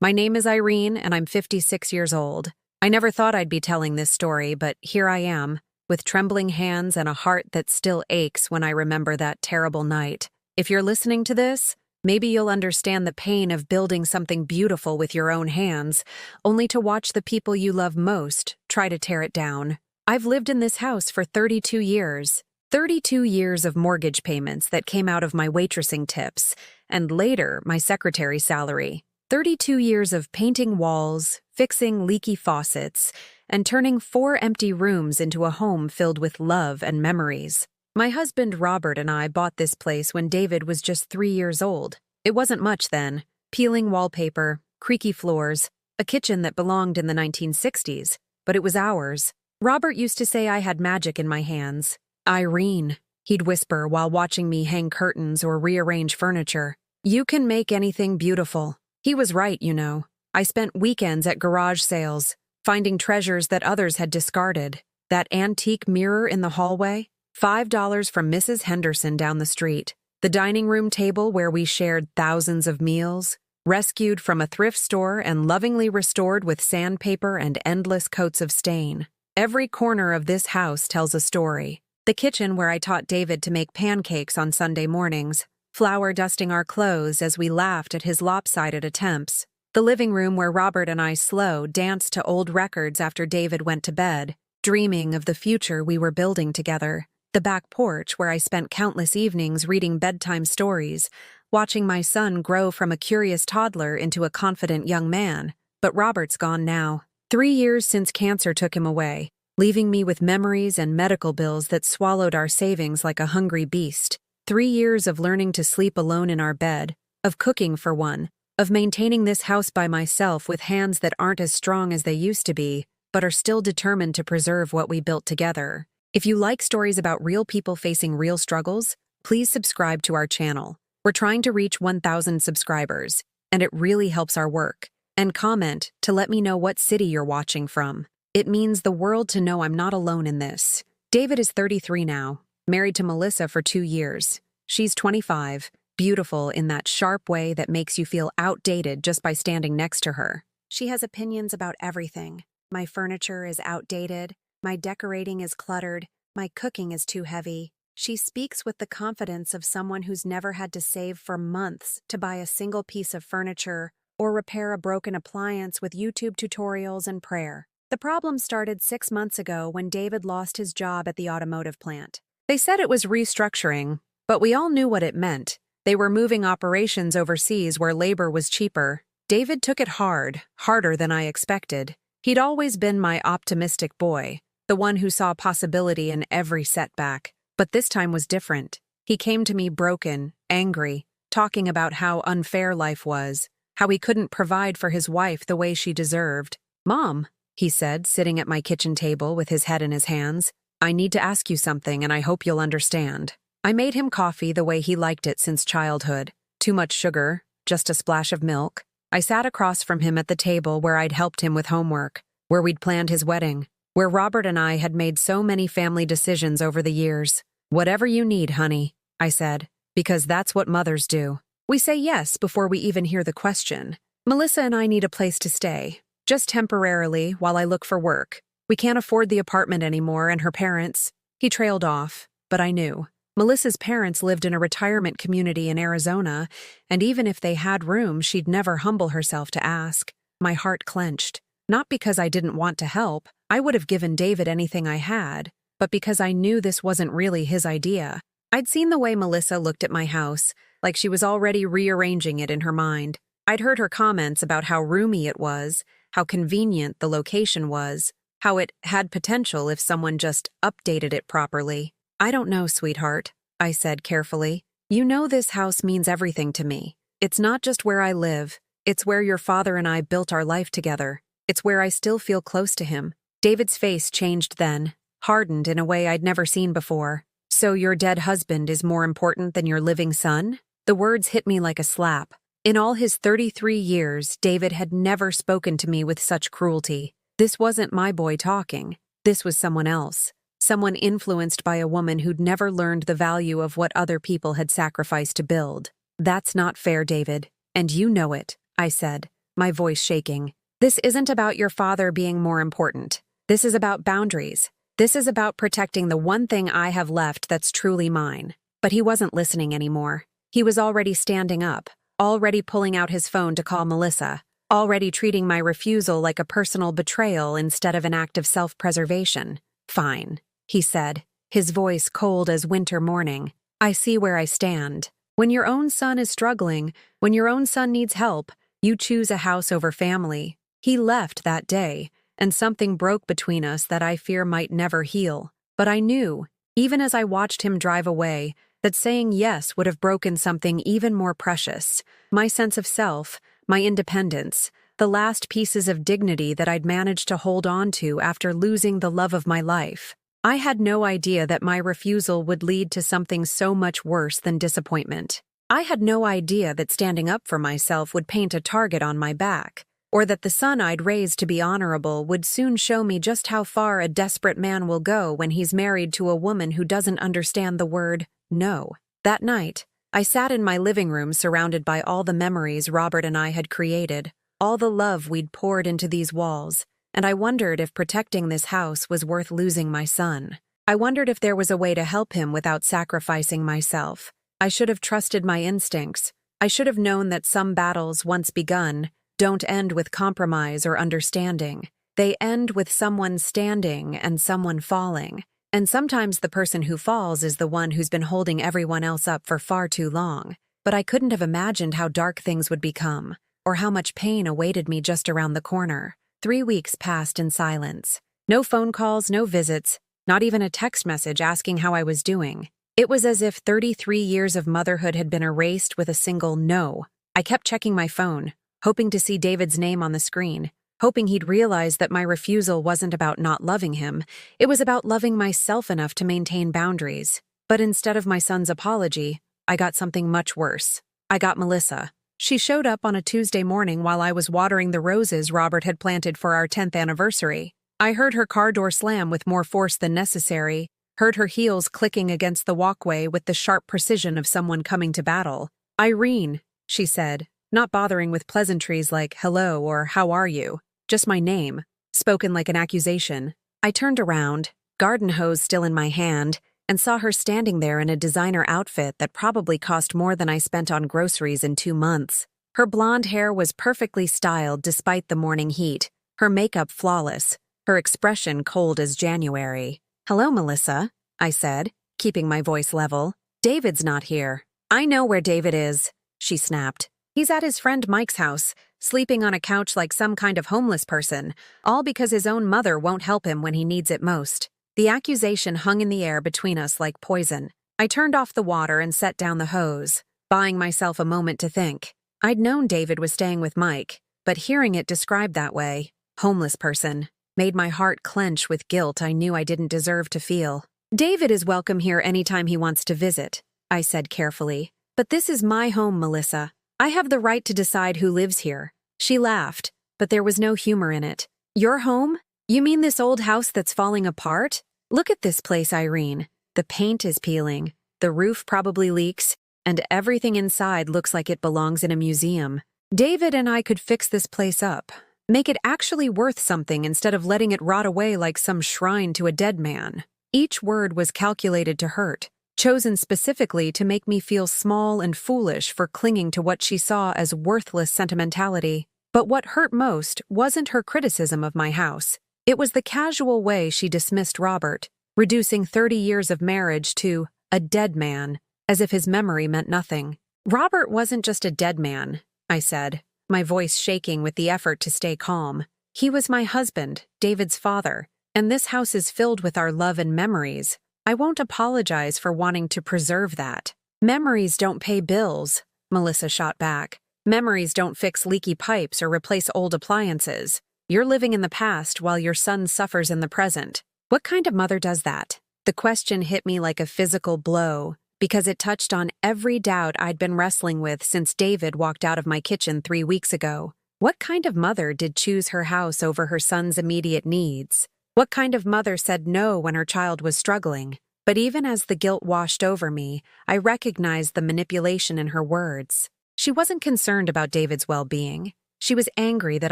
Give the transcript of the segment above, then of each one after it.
My name is Irene, and I'm 56 years old. I never thought I'd be telling this story, but here I am, with trembling hands and a heart that still aches when I remember that terrible night. If you're listening to this, maybe you'll understand the pain of building something beautiful with your own hands, only to watch the people you love most try to tear it down. I've lived in this house for 32 years. 32 years of mortgage payments that came out of my waitressing tips, and later my secretary salary. 32 years of painting walls, fixing leaky faucets, and turning 4 empty rooms into a home filled with love and memories. My husband Robert and I bought this place when David was just 3 years old. It wasn't much then. Peeling wallpaper, creaky floors, a kitchen that belonged in the 1960s, but it was ours. Robert used to say I had magic in my hands. "Irene," he'd whisper while watching me hang curtains or rearrange furniture. "You can make anything beautiful." He was right, you know. I spent weekends at garage sales, finding treasures that others had discarded. That antique mirror in the hallway, $5 from Mrs. Henderson down the street. The dining room table where we shared thousands of meals, rescued from a thrift store and lovingly restored with sandpaper and endless coats of stain. Every corner of this house tells a story. The kitchen where I taught David to make pancakes on Sunday mornings, flour dusting our clothes as we laughed at his lopsided attempts. The living room where Robert and I slow danced to old records after David went to bed, dreaming of the future we were building together. The back porch where I spent countless evenings reading bedtime stories, watching my son grow from a curious toddler into a confident young man. But Robert's gone now. 3 years since cancer took him away, leaving me with memories and medical bills that swallowed our savings like a hungry beast. 3 years of learning to sleep alone in our bed, of cooking for one, of maintaining this house by myself with hands that aren't as strong as they used to be, but are still determined to preserve what we built together. If you like stories about real people facing real struggles, please subscribe to our channel. We're trying to reach 1,000 subscribers, and it really helps our work. And comment to let me know what city you're watching from. It means the world to know I'm not alone in this. David is 33 now, married to Melissa for 2 years. She's 25, beautiful in that sharp way that makes you feel outdated just by standing next to her. She has opinions about everything. My furniture is outdated, my decorating is cluttered, my cooking is too heavy. She speaks with the confidence of someone who's never had to save for months to buy a single piece of furniture or repair a broken appliance with YouTube tutorials and prayer. The problem started 6 months ago when David lost his job at the automotive plant. They said it was restructuring, but we all knew what it meant. They were moving operations overseas where labor was cheaper. David took it hard, harder than I expected. He'd always been my optimistic boy, the one who saw possibility in every setback. But this time was different. He came to me broken, angry, talking about how unfair life was, how he couldn't provide for his wife the way she deserved. "Mom," he said, sitting at my kitchen table with his head in his hands, "I need to ask you something and I hope you'll understand." I made him coffee the way he liked it since childhood. Too much sugar, just a splash of milk. I sat across from him at the table where I'd helped him with homework, where we'd planned his wedding, where Robert and I had made so many family decisions over the years. "Whatever you need, honey," I said, because that's what mothers do. We say yes before we even hear the question. "Melissa and I need a place to stay. Just temporarily, while I look for work. We can't afford the apartment anymore, and her parents—" He trailed off, but I knew. Melissa's parents lived in a retirement community in Arizona, and even if they had room, she'd never humble herself to ask. My heart clenched. Not because I didn't want to help, I would have given David anything I had, but because I knew this wasn't really his idea. I'd seen the way Melissa looked at my house, like she was already rearranging it in her mind. I'd heard her comments about how roomy it was, how convenient the location was, how it had potential if someone just updated it properly. "I don't know, sweetheart," I said carefully. "You know this house means everything to me. It's not just where I live. It's where your father and I built our life together. It's where I still feel close to him." David's face changed then, hardened in a way I'd never seen before. "So your dead husband is more important than your living son?" The words hit me like a slap. In all his 33 years, David had never spoken to me with such cruelty. This wasn't my boy talking. This was someone else. Someone influenced by a woman who'd never learned the value of what other people had sacrificed to build. "That's not fair, David, and you know it," I said. my voice shaking. This isn't about your father being more important. This is about boundaries. This is about protecting the one thing I have left that's truly mine. But he wasn't listening anymore. He was already standing up, already pulling out his phone to call Melissa, already treating my refusal like a personal betrayal instead of an act of self-preservation. Fine, he said, his voice cold as winter morning. I see where I stand. When your own son is struggling, when your own son needs help, you choose a house over family. He left that day, and something broke between us that I fear might never heal. But I knew, even as I watched him drive away, that saying yes would have broken something even more precious. My sense of self, my independence, the last pieces of dignity that I'd managed to hold on to after losing the love of my life. I had no idea that my refusal would lead to something so much worse than disappointment. I had no idea that standing up for myself would paint a target on my back, or that the son I'd raised to be honorable would soon show me just how far a desperate man will go when he's married to a woman who doesn't understand the word no. That night, I sat in my living room surrounded by all the memories Robert and I had created, all the love we'd poured into these walls, and I wondered if protecting this house was worth losing my son. I wondered if there was a way to help him without sacrificing myself. I should have trusted my instincts. I should have known that some battles, once begun, don't end with compromise or understanding. They end with someone standing and someone falling. And sometimes the person who falls is the one who's been holding everyone else up for far too long. But I couldn't have imagined how dark things would become, or how much pain awaited me just around the corner. 3 weeks passed in silence. No phone calls, no visits, not even a text message asking how I was doing. It was as if 33 years of motherhood had been erased with a single no. I kept checking my phone, hoping to see David's name on the screen, hoping he'd realize that my refusal wasn't about not loving him, it was about loving myself enough to maintain boundaries. But instead of my son's apology, I got something much worse. I got Melissa. She showed up on a Tuesday morning while I was watering the roses Robert had planted for our 10th anniversary. I heard her car door slam with more force than necessary, heard her heels clicking against the walkway with the sharp precision of someone coming to battle. "Irene," she said, not bothering with pleasantries like hello or how are you, just my name, spoken like an accusation. I turned around, garden hose still in my hand, and saw her standing there in a designer outfit that probably cost more than I spent on groceries in 2 months. Her blonde hair was perfectly styled despite the morning heat, her makeup flawless, her expression cold as January. "Hello, Melissa," I said, keeping my voice level. "David's not here." "I know where David is," she snapped. "He's at his friend Mike's house, sleeping on a couch like some kind of homeless person, all because his own mother won't help him when he needs it most." The accusation hung in the air between us like poison. I turned off the water and set down the hose, buying myself a moment to think. I'd known David was staying with Mike, but hearing it described that way, homeless person, made my heart clench with guilt I knew I didn't deserve to feel. "David is welcome here anytime he wants to visit," I said carefully. "But this is my home, Melissa. I have the right to decide who lives here." She laughed, but there was no humor in it. "Your home? You mean this old house that's falling apart? Look at this place, Irene. The paint is peeling, the roof probably leaks, and everything inside looks like it belongs in a museum. David and I could fix this place up, make it actually worth something instead of letting it rot away like some shrine to a dead man." Each word was calculated to hurt, chosen specifically to make me feel small and foolish for clinging to what she saw as worthless sentimentality. But what hurt most wasn't her criticism of my house. It was the casual way she dismissed Robert, reducing 30 years of marriage to a dead man, as if his memory meant nothing. "Robert wasn't just a dead man," I said, my voice shaking with the effort to stay calm. "He was my husband, David's father, and this house is filled with our love and memories. I won't apologize for wanting to preserve that." "Memories don't pay bills," Melissa shot back. "Memories don't fix leaky pipes or replace old appliances. You're living in the past while your son suffers in the present. What kind of mother does that?" The question hit me like a physical blow, because it touched on every doubt I'd been wrestling with since David walked out of my kitchen 3 weeks ago. What kind of mother did choose her house over her son's immediate needs? What kind of mother said no when her child was struggling? But even as the guilt washed over me, I recognized the manipulation in her words. She wasn't concerned about David's well-being. She was angry that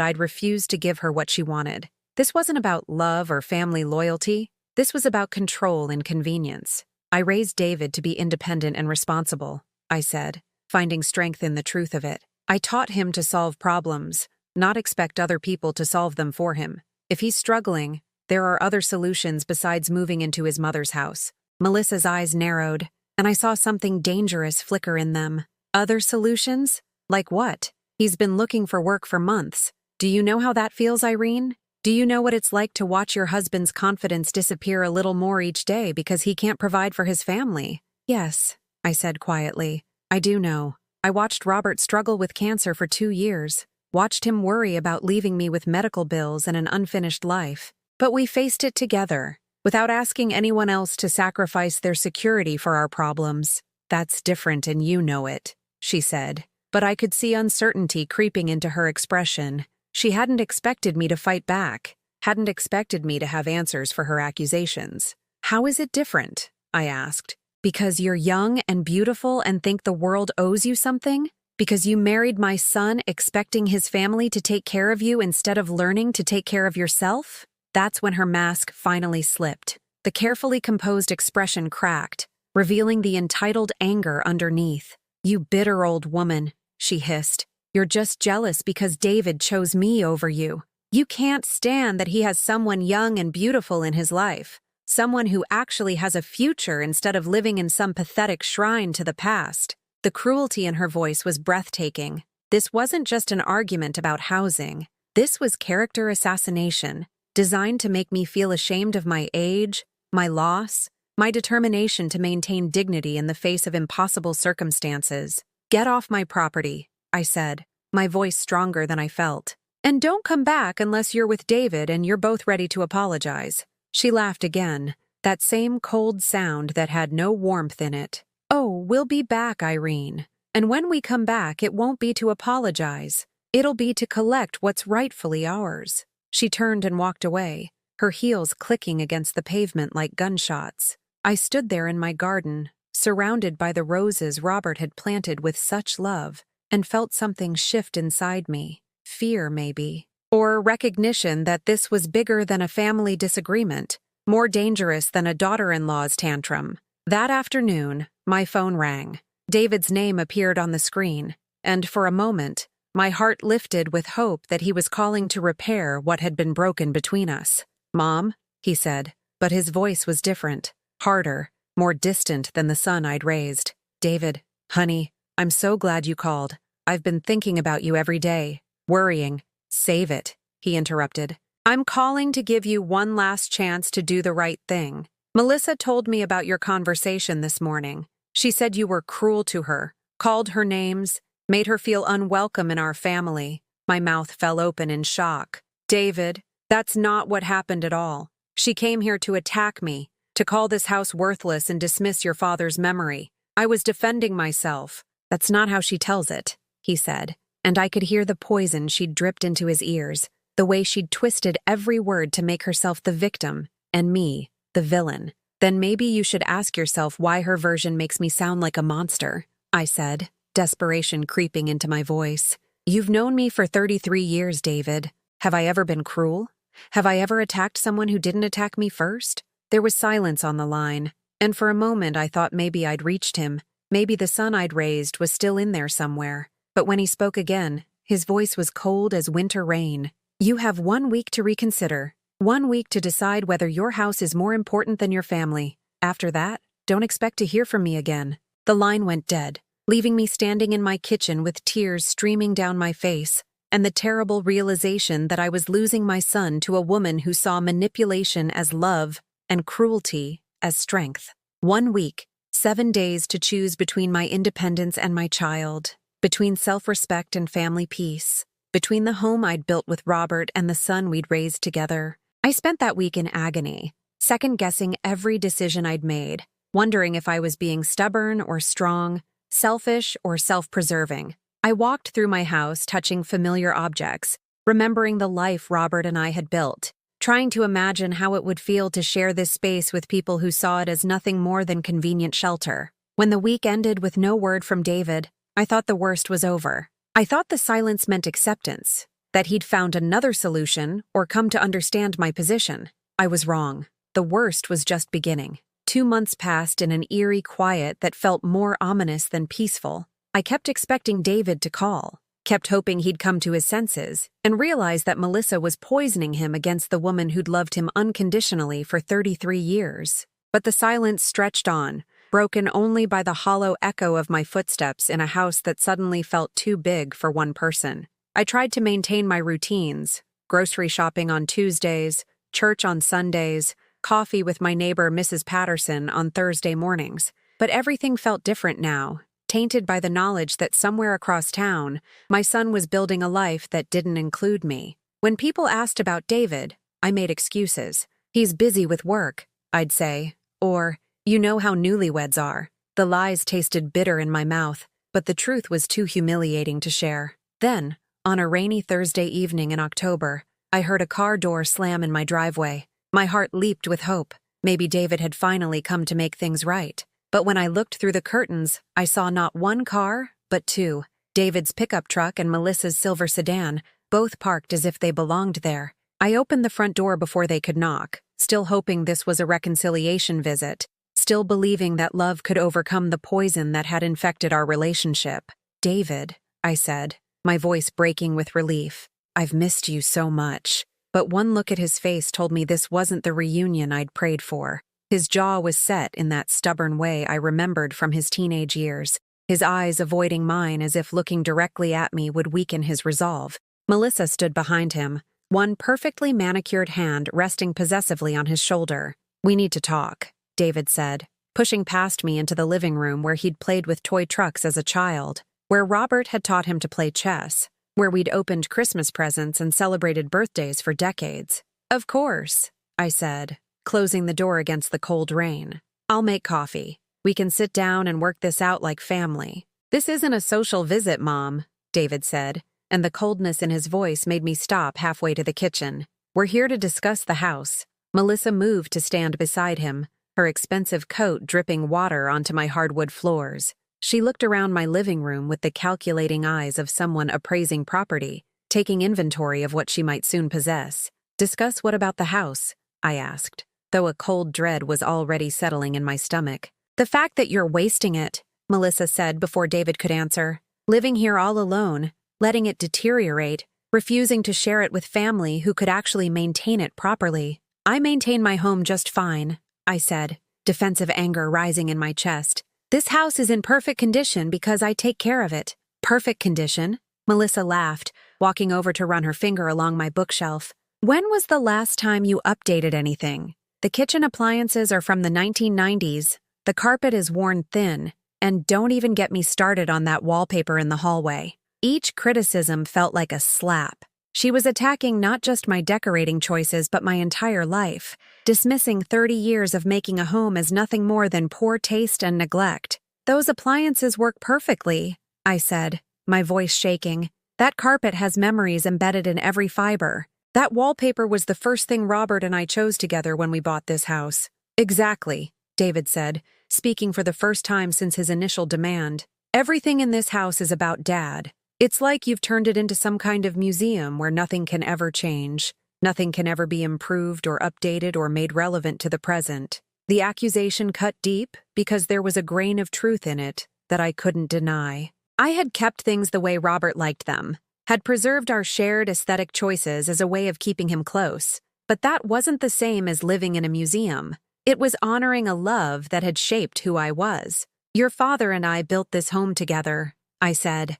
I'd refused to give her what she wanted. This wasn't about love or family loyalty. This was about control and convenience. I raised David to be independent and responsible, I said, finding strength in the truth of it. I taught him to solve problems, not expect other people to solve them for him. If he's struggling, there are other solutions besides moving into his mother's house. Melissa's eyes narrowed, and I saw something dangerous flicker in them. Other solutions? Like what? He's been looking for work for months. Do you know how that feels, Irene? Do you know what it's like to watch your husband's confidence disappear a little more each day because he can't provide for his family? Yes, I said quietly. I do know. I watched Robert struggle with cancer for 2 years, watched him worry about leaving me with medical bills and an unfinished life. But we faced it together, without asking anyone else to sacrifice their security for our problems. That's different and you know it, she said. But I could see uncertainty creeping into her expression. She hadn't expected me to fight back, hadn't expected me to have answers for her accusations. How is it different? I asked. Because you're young and beautiful and think the world owes you something? Because you married my son expecting his family to take care of you instead of learning to take care of yourself? That's when her mask finally slipped. The carefully composed expression cracked, revealing the entitled anger underneath. You bitter old woman, she hissed. You're just jealous because David chose me over you. You can't stand that he has someone young and beautiful in his life. Someone who actually has a future instead of living in some pathetic shrine to the past. The cruelty in her voice was breathtaking. This wasn't just an argument about housing. This was character assassination, designed to make me feel ashamed of my age, my loss, my determination to maintain dignity in the face of impossible circumstances. Get off my property, I said, my voice stronger than I felt. And don't come back unless you're with David and you're both ready to apologize. She laughed again, that same cold sound that had no warmth in it. Oh, we'll be back, Irene. And when we come back, it won't be to apologize. It'll be to collect what's rightfully ours. She turned and walked away, her heels clicking against the pavement like gunshots. I stood there in my garden, surrounded by the roses Robert had planted with such love, and felt something shift inside me. Fear, maybe. Or recognition that this was bigger than a family disagreement, more dangerous than a daughter-in-law's tantrum. That afternoon, my phone rang. David's name appeared on the screen, and for a moment, my heart lifted with hope that he was calling to repair what had been broken between us. Mom, he said, but his voice was different, harder, more distant than the son I'd raised. David, honey, I'm so glad you called. I've been thinking about you every day, worrying. Save it, he interrupted. I'm calling to give you one last chance to do the right thing. Melissa told me about your conversation this morning. She said you were cruel to her, called her names, made her feel unwelcome in our family. My mouth fell open in shock. David, that's not what happened at all. She came here to attack me, to call this house worthless and dismiss your father's memory. I was defending myself. That's not how she tells it, he said, and I could hear the poison she'd dripped into his ears, the way she'd twisted every word to make herself the victim, and me, the villain. Then maybe you should ask yourself why her version makes me sound like a monster, I said, desperation creeping into my voice. You've known me for 33 years, David. Have I ever been cruel? Have I ever attacked someone who didn't attack me first? There was silence on the line, and for a moment I thought maybe I'd reached him. Maybe the son I'd raised was still in there somewhere. But when he spoke again, his voice was cold as winter rain. You have 1 week to reconsider. 1 week to decide whether your house is more important than your family. After that, don't expect to hear from me again. The line went dead, leaving me standing in my kitchen with tears streaming down my face, and the terrible realization that I was losing my son to a woman who saw manipulation as love and cruelty as strength. 1 week, 7 days to choose between my independence and my child, between self-respect and family peace, between the home I'd built with Robert and the son we'd raised together. I spent that week in agony, second-guessing every decision I'd made, wondering if I was being stubborn or strong, selfish or self-preserving. I walked through my house touching familiar objects, remembering the life Robert and I had built, trying to imagine how it would feel to share this space with people who saw it as nothing more than convenient shelter. When the week ended with no word from David, I thought the worst was over. I thought the silence meant acceptance, that he'd found another solution or come to understand my position. I was wrong. The worst was just beginning. 2 months passed in an eerie quiet that felt more ominous than peaceful. I kept expecting David to call, kept hoping he'd come to his senses, and realized that Melissa was poisoning him against the woman who'd loved him unconditionally for 33 years. But the silence stretched on, broken only by the hollow echo of my footsteps in a house that suddenly felt too big for one person. I tried to maintain my routines: grocery shopping on Tuesdays, church on Sundays, coffee with my neighbor Mrs. Patterson on Thursday mornings. But everything felt different now, tainted by the knowledge that somewhere across town, my son was building a life that didn't include me. When people asked about David, I made excuses. "He's busy with work," I'd say, or, "You know how newlyweds are." The lies tasted bitter in my mouth, but the truth was too humiliating to share. Then, on a rainy Thursday evening in October, I heard a car door slam in my driveway. My heart leaped with hope. Maybe David had finally come to make things right. But when I looked through the curtains, I saw not one car, but two: David's pickup truck and Melissa's silver sedan, both parked as if they belonged there. I opened the front door before they could knock, still hoping this was a reconciliation visit, still believing that love could overcome the poison that had infected our relationship. "David," I said, my voice breaking with relief, "I've missed you so much." But one look at his face told me this wasn't the reunion I'd prayed for. His jaw was set in that stubborn way I remembered from his teenage years, his eyes avoiding mine as if looking directly at me would weaken his resolve. Melissa stood behind him, one perfectly manicured hand resting possessively on his shoulder. "We need to talk," David said, pushing past me into the living room where he'd played with toy trucks as a child, where Robert had taught him to play chess, where we'd opened Christmas presents and celebrated birthdays for decades. "Of course," I said, closing the door against the cold rain. "I'll make coffee. We can sit down and work this out like family." "This isn't a social visit, Mom," David said, and the coldness in his voice made me stop halfway to the kitchen. "We're here to discuss the house." Melissa moved to stand beside him, her expensive coat dripping water onto my hardwood floors. She looked around my living room with the calculating eyes of someone appraising property, taking inventory of what she might soon possess. "Discuss what about the house?" I asked, though a cold dread was already settling in my stomach. "The fact that you're wasting it," Melissa said before David could answer. "Living here all alone, letting it deteriorate, refusing to share it with family who could actually maintain it properly." "I maintain my home just fine," I said, defensive anger rising in my chest. "This house is in perfect condition because I take care of it." "Perfect condition?" Melissa laughed, walking over to run her finger along my bookshelf. "When was the last time you updated anything? The kitchen appliances are from the 1990s, the carpet is worn thin, and don't even get me started on that wallpaper in the hallway." Each criticism felt like a slap. She was attacking not just my decorating choices but my entire life, dismissing 30 years of making a home as nothing more than poor taste and neglect. "Those appliances work perfectly," I said, my voice shaking. "That carpet has memories embedded in every fiber. That wallpaper was the first thing Robert and I chose together when we bought this house." "Exactly," David said, speaking for the first time since his initial demand. "Everything in this house is about Dad. It's like you've turned it into some kind of museum where nothing can ever change. Nothing can ever be improved or updated or made relevant to the present." The accusation cut deep because there was a grain of truth in it that I couldn't deny. I had kept things the way Robert liked them, had preserved our shared aesthetic choices as a way of keeping him close. But that wasn't the same as living in a museum. It was honoring a love that had shaped who I was. "Your father and I built this home together," I said.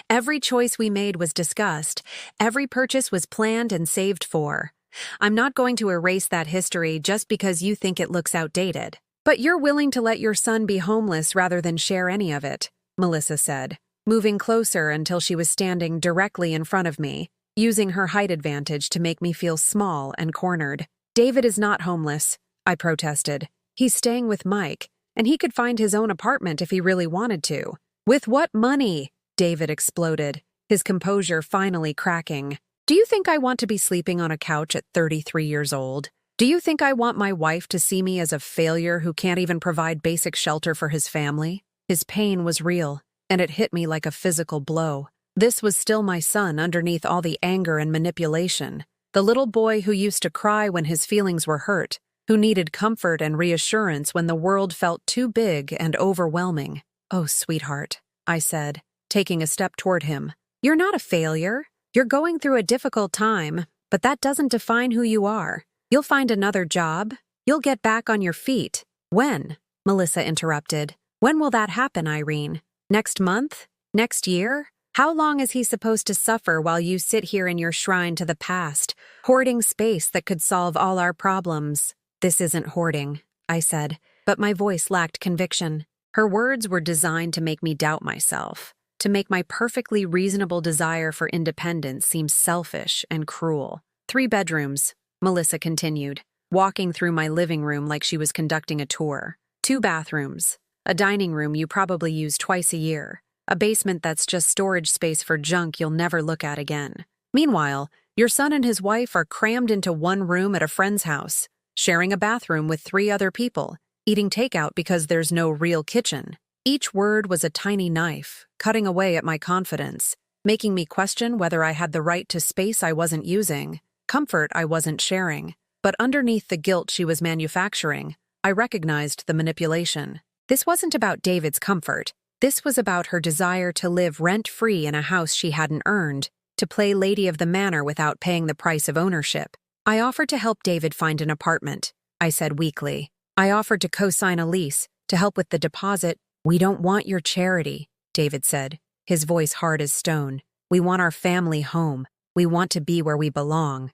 "Every choice we made was discussed. Every purchase was planned and saved for. I'm not going to erase that history just because you think it looks outdated." "But you're willing to let your son be homeless rather than share any of it," Melissa said, moving closer until she was standing directly in front of me, using her height advantage to make me feel small and cornered. "David is not homeless," I protested. "He's staying with Mike, and he could find his own apartment if he really wanted to." "With what money?" David exploded, his composure finally cracking. "Do you think I want to be sleeping on a couch at 33 years old? Do you think I want my wife to see me as a failure who can't even provide basic shelter for his family?" His pain was real, and it hit me like a physical blow. This was still my son underneath all the anger and manipulation. The little boy who used to cry when his feelings were hurt, who needed comfort and reassurance when the world felt too big and overwhelming. "Oh, sweetheart," I said, taking a step toward him. "You're not a failure. You're going through a difficult time, but that doesn't define who you are. You'll find another job. You'll get back on your feet." "When?" Melissa interrupted. "When will that happen, Irene? Next month? Next year? How long is he supposed to suffer while you sit here in your shrine to the past, hoarding space that could solve all our problems?" "This isn't hoarding," I said, but my voice lacked conviction. Her words were designed to make me doubt myself, to make my perfectly reasonable desire for independence seem selfish and cruel. "3 bedrooms," Melissa continued, walking through my living room like she was conducting a tour. "2 bathrooms, a dining room you probably use twice a year, a basement that's just storage space for junk you'll never look at again. Meanwhile, your son and his wife are crammed into one room at a friend's house, sharing a bathroom with 3 other people, eating takeout because there's no real kitchen." Each word was a tiny knife, cutting away at my confidence, making me question whether I had the right to space I wasn't using, comfort I wasn't sharing. But underneath the guilt she was manufacturing, I recognized the manipulation. This wasn't about David's comfort. This was about her desire to live rent-free in a house she hadn't earned, to play lady of the manor without paying the price of ownership. "I offered to help David find an apartment," I said weakly. "I offered to co-sign a lease, to help with the deposit." "We don't want your charity," David said, his voice hard as stone. "We want our family home. We want to be where we belong."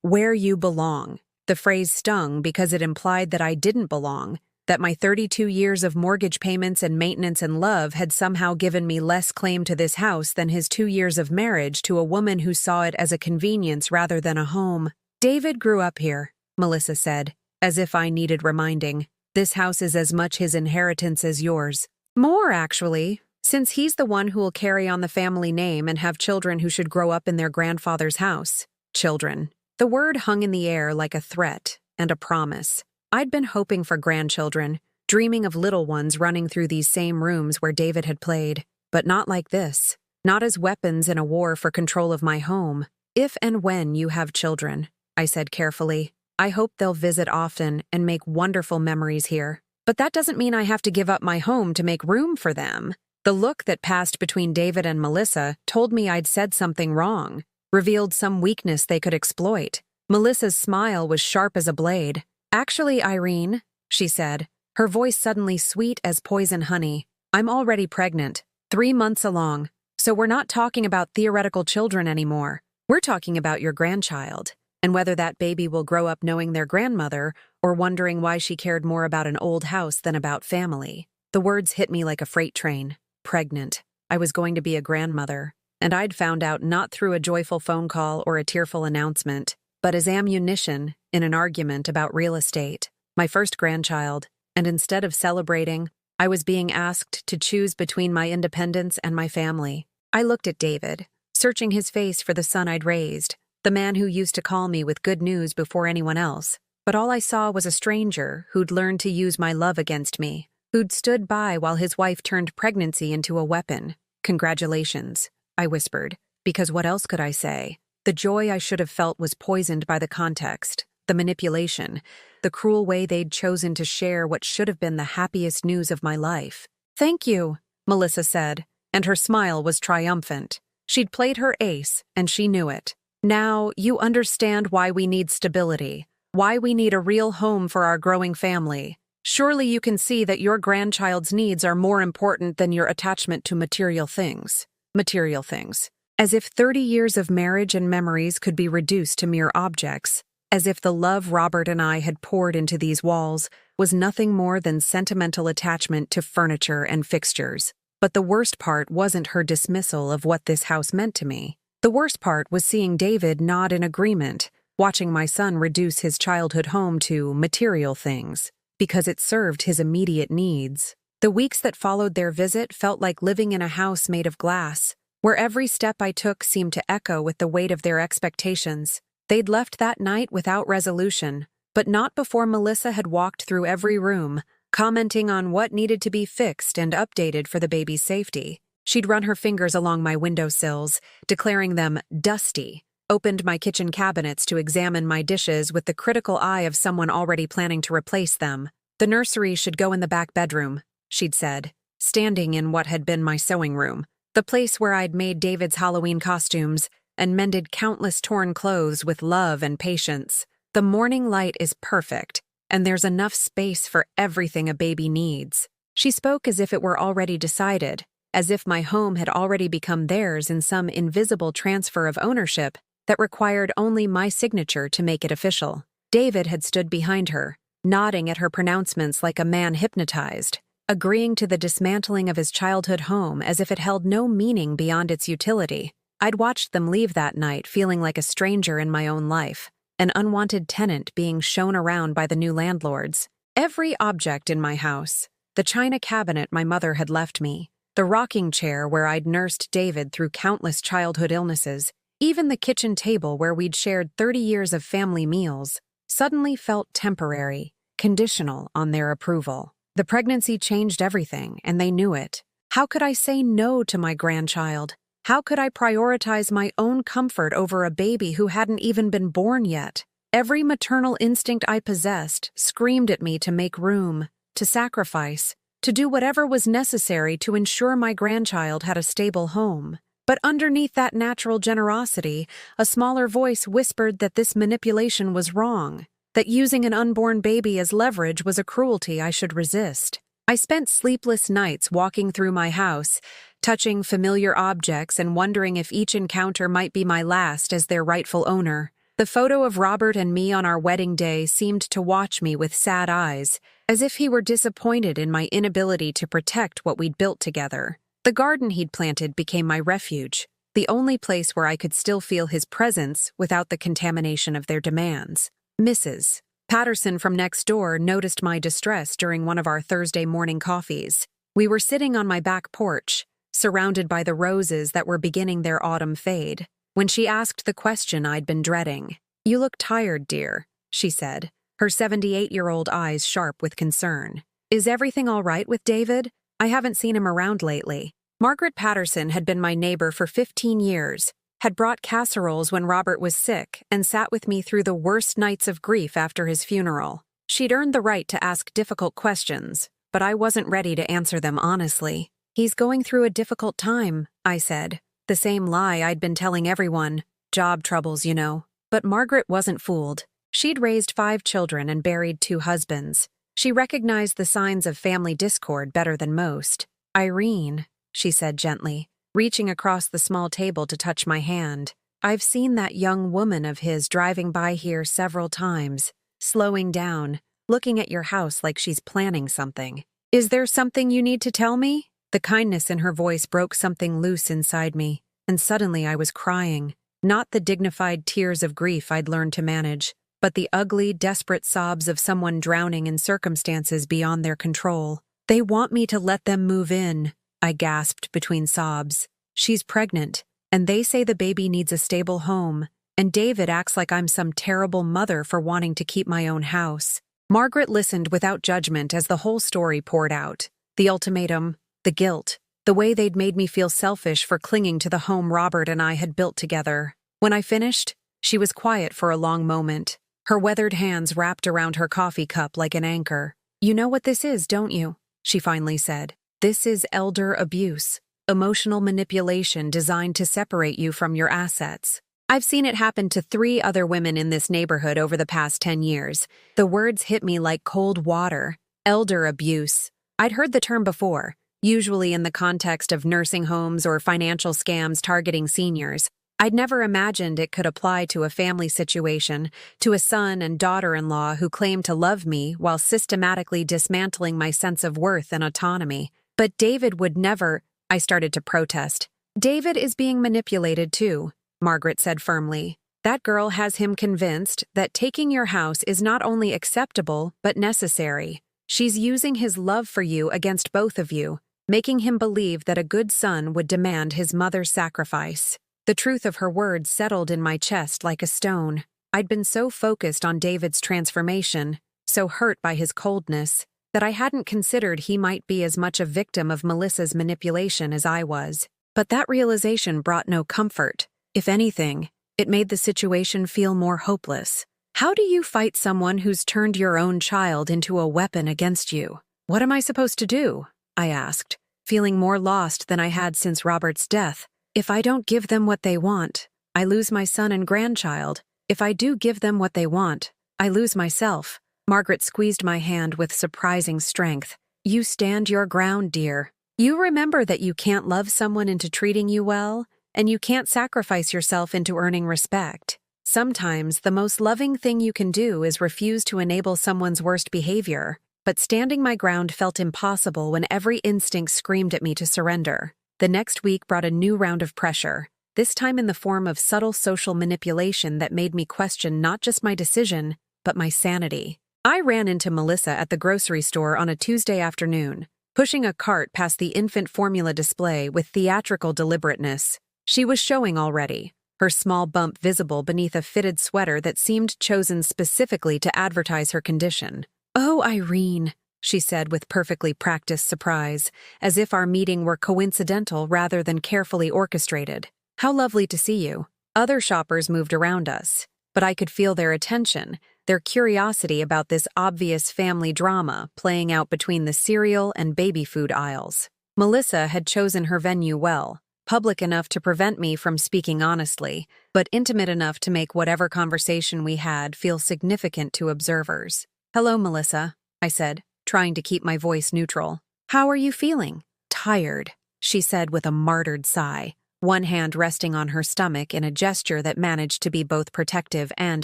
Where you belong. The phrase stung because it implied that I didn't belong, that my 32 years of mortgage payments and maintenance and love had somehow given me less claim to this house than his 2 years of marriage to a woman who saw it as a convenience rather than a home. "David grew up here," Melissa said, as if I needed reminding. "This house is as much his inheritance as yours. More, actually, since he's the one who will carry on the family name and have children who should grow up in their grandfather's house." Children. The word hung in the air like a threat and a promise. I'd been hoping for grandchildren, dreaming of little ones running through these same rooms where David had played. But not like this. Not as weapons in a war for control of my home. "If and when you have children," I said carefully, "I hope they'll visit often and make wonderful memories here. But that doesn't mean I have to give up my home to make room for them." The look that passed between David and Melissa told me I'd said something wrong, revealed some weakness they could exploit. Melissa's smile was sharp as a blade. "Actually, Irene," she said, her voice suddenly sweet as poison honey, "I'm already pregnant, 3 months along, so we're not talking about theoretical children anymore. We're talking about your grandchild, and whether that baby will grow up knowing their grandmother or wondering why she cared more about an old house than about family." The words hit me like a freight train. Pregnant. I was going to be a grandmother, and I'd found out not through a joyful phone call or a tearful announcement, but as ammunition in an argument about real estate. My first grandchild, and instead of celebrating, I was being asked to choose between my independence and my family. I looked at David, searching his face for the son I'd raised, the man who used to call me with good news before anyone else. But all I saw was a stranger who'd learned to use my love against me, who'd stood by while his wife turned pregnancy into a weapon. "Congratulations," I whispered, because what else could I say? The joy I should have felt was poisoned by the context, the manipulation, the cruel way they'd chosen to share what should have been the happiest news of my life. "Thank you," Melissa said, and her smile was triumphant. She'd played her ace, and she knew it. "Now you understand why we need stability, why we need a real home for our growing family. Surely you can see that your grandchild's needs are more important than your attachment to material things." Material things. As if 30 years of marriage and memories could be reduced to mere objects. As if the love Robert and I had poured into these walls was nothing more than sentimental attachment to furniture and fixtures. But the worst part wasn't her dismissal of what this house meant to me. The worst part was seeing David nod in agreement, watching my son reduce his childhood home to material things, because it served his immediate needs. The weeks that followed their visit felt like living in a house made of glass, where every step I took seemed to echo with the weight of their expectations. They'd left that night without resolution, but not before Melissa had walked through every room, commenting on what needed to be fixed and updated for the baby's safety. She'd run her fingers along my windowsills, declaring them dusty, opened my kitchen cabinets to examine my dishes with the critical eye of someone already planning to replace them. "The nursery should go in the back bedroom," she'd said, standing in what had been my sewing room, the place where I'd made David's Halloween costumes and mended countless torn clothes with love and patience. "The morning light is perfect, and there's enough space for everything a baby needs." She spoke as if it were already decided, as if my home had already become theirs in some invisible transfer of ownership that required only my signature to make it official. David had stood behind her, nodding at her pronouncements like a man hypnotized, agreeing to the dismantling of his childhood home as if it held no meaning beyond its utility. I'd watched them leave that night feeling like a stranger in my own life, an unwanted tenant being shown around by the new landlords. Every object in my house, the china cabinet my mother had left me, the rocking chair where I'd nursed David through countless childhood illnesses, even the kitchen table where we'd shared 30 years of family meals, suddenly felt temporary, conditional on their approval. The pregnancy changed everything, and they knew it. How could I say no to my grandchild? How could I prioritize my own comfort over a baby who hadn't even been born yet? Every maternal instinct I possessed screamed at me to make room, to sacrifice, to do whatever was necessary to ensure my grandchild had a stable home. But underneath that natural generosity, a smaller voice whispered that this manipulation was wrong, that using an unborn baby as leverage was a cruelty I should resist. I spent sleepless nights walking through my house, touching familiar objects and wondering if each encounter might be my last as their rightful owner. The photo of Robert and me on our wedding day seemed to watch me with sad eyes, as if he were disappointed in my inability to protect what we'd built together. The garden he'd planted became my refuge, the only place where I could still feel his presence without the contamination of their demands. Mrs. Patterson from next door noticed my distress during one of our Thursday morning coffees. We were sitting on my back porch, surrounded by the roses that were beginning their autumn fade, when she asked the question I'd been dreading. "You look tired, dear," she said, her 78-year-old eyes sharp with concern. "Is everything all right with David? I haven't seen him around lately." Margaret Patterson had been my neighbor for 15 years, had brought casseroles when Robert was sick, and sat with me through the worst nights of grief after his funeral. She'd earned the right to ask difficult questions, but I wasn't ready to answer them honestly. "He's going through a difficult time," I said, the same lie I'd been telling everyone. "Job troubles, you know." But Margaret wasn't fooled. She'd raised 5 children and buried 2 husbands. She recognized the signs of family discord better than most. "Irene," she said gently, reaching across the small table to touch my hand, "I've seen that young woman of his driving by here several times, slowing down, looking at your house like she's planning something. Is there something you need to tell me?" The kindness in her voice broke something loose inside me, and suddenly I was crying. Not the dignified tears of grief I'd learned to manage, but the ugly, desperate sobs of someone drowning in circumstances beyond their control. "They want me to let them move in," I gasped between sobs. "She's pregnant, and they say the baby needs a stable home, and David acts like I'm some terrible mother for wanting to keep my own house." Margaret listened without judgment as the whole story poured out. The ultimatum, the guilt, the way they'd made me feel selfish for clinging to the home Robert and I had built together. When I finished, she was quiet for a long moment, her weathered hands wrapped around her coffee cup like an anchor. "You know what this is, don't you?" she finally said. "This is elder abuse, emotional manipulation designed to separate you from your assets. I've seen it happen to 3 other women in this neighborhood over the past 10 years. The words hit me like cold water. Elder abuse. I'd heard the term before, usually in the context of nursing homes or financial scams targeting seniors. I'd never imagined it could apply to a family situation, to a son and daughter-in-law who claimed to love me while systematically dismantling my sense of worth and autonomy. But David would never. I started to protest. "David is being manipulated too," Margaret said firmly. "That girl has him convinced that taking your house is not only acceptable but necessary. She's using his love for you against both of you, making him believe that a good son would demand his mother's sacrifice." The truth of her words settled in my chest like a stone. I'd been so focused on David's transformation, so hurt by his coldness, that I hadn't considered he might be as much a victim of Melissa's manipulation as I was. But that realization brought no comfort. If anything, it made the situation feel more hopeless. How do you fight someone who's turned your own child into a weapon against you? What am I supposed to do? I asked, feeling more lost than I had since Robert's death. If I don't give them what they want, I lose my son and grandchild. If I do give them what they want, I lose myself. Margaret squeezed my hand with surprising strength. You stand your ground, dear. You remember that you can't love someone into treating you well, and you can't sacrifice yourself into earning respect. Sometimes the most loving thing you can do is refuse to enable someone's worst behavior, but standing my ground felt impossible when every instinct screamed at me to surrender. The next week brought a new round of pressure, this time in the form of subtle social manipulation that made me question not just my decision, but my sanity. I ran into Melissa at the grocery store on a Tuesday afternoon, pushing a cart past the infant formula display with theatrical deliberateness. She was showing already, her small bump visible beneath a fitted sweater that seemed chosen specifically to advertise her condition. "Oh, Irene," she said with perfectly practiced surprise, as if our meeting were coincidental rather than carefully orchestrated. "How lovely to see you." Other shoppers moved around us, but I could feel their attention, their curiosity about this obvious family drama playing out between the cereal and baby food aisles. Melissa had chosen her venue well, public enough to prevent me from speaking honestly, but intimate enough to make whatever conversation we had feel significant to observers. "Hello, Melissa," I said, trying to keep my voice neutral. "How are you feeling?" "Tired," she said with a martyred sigh, one hand resting on her stomach in a gesture that managed to be both protective and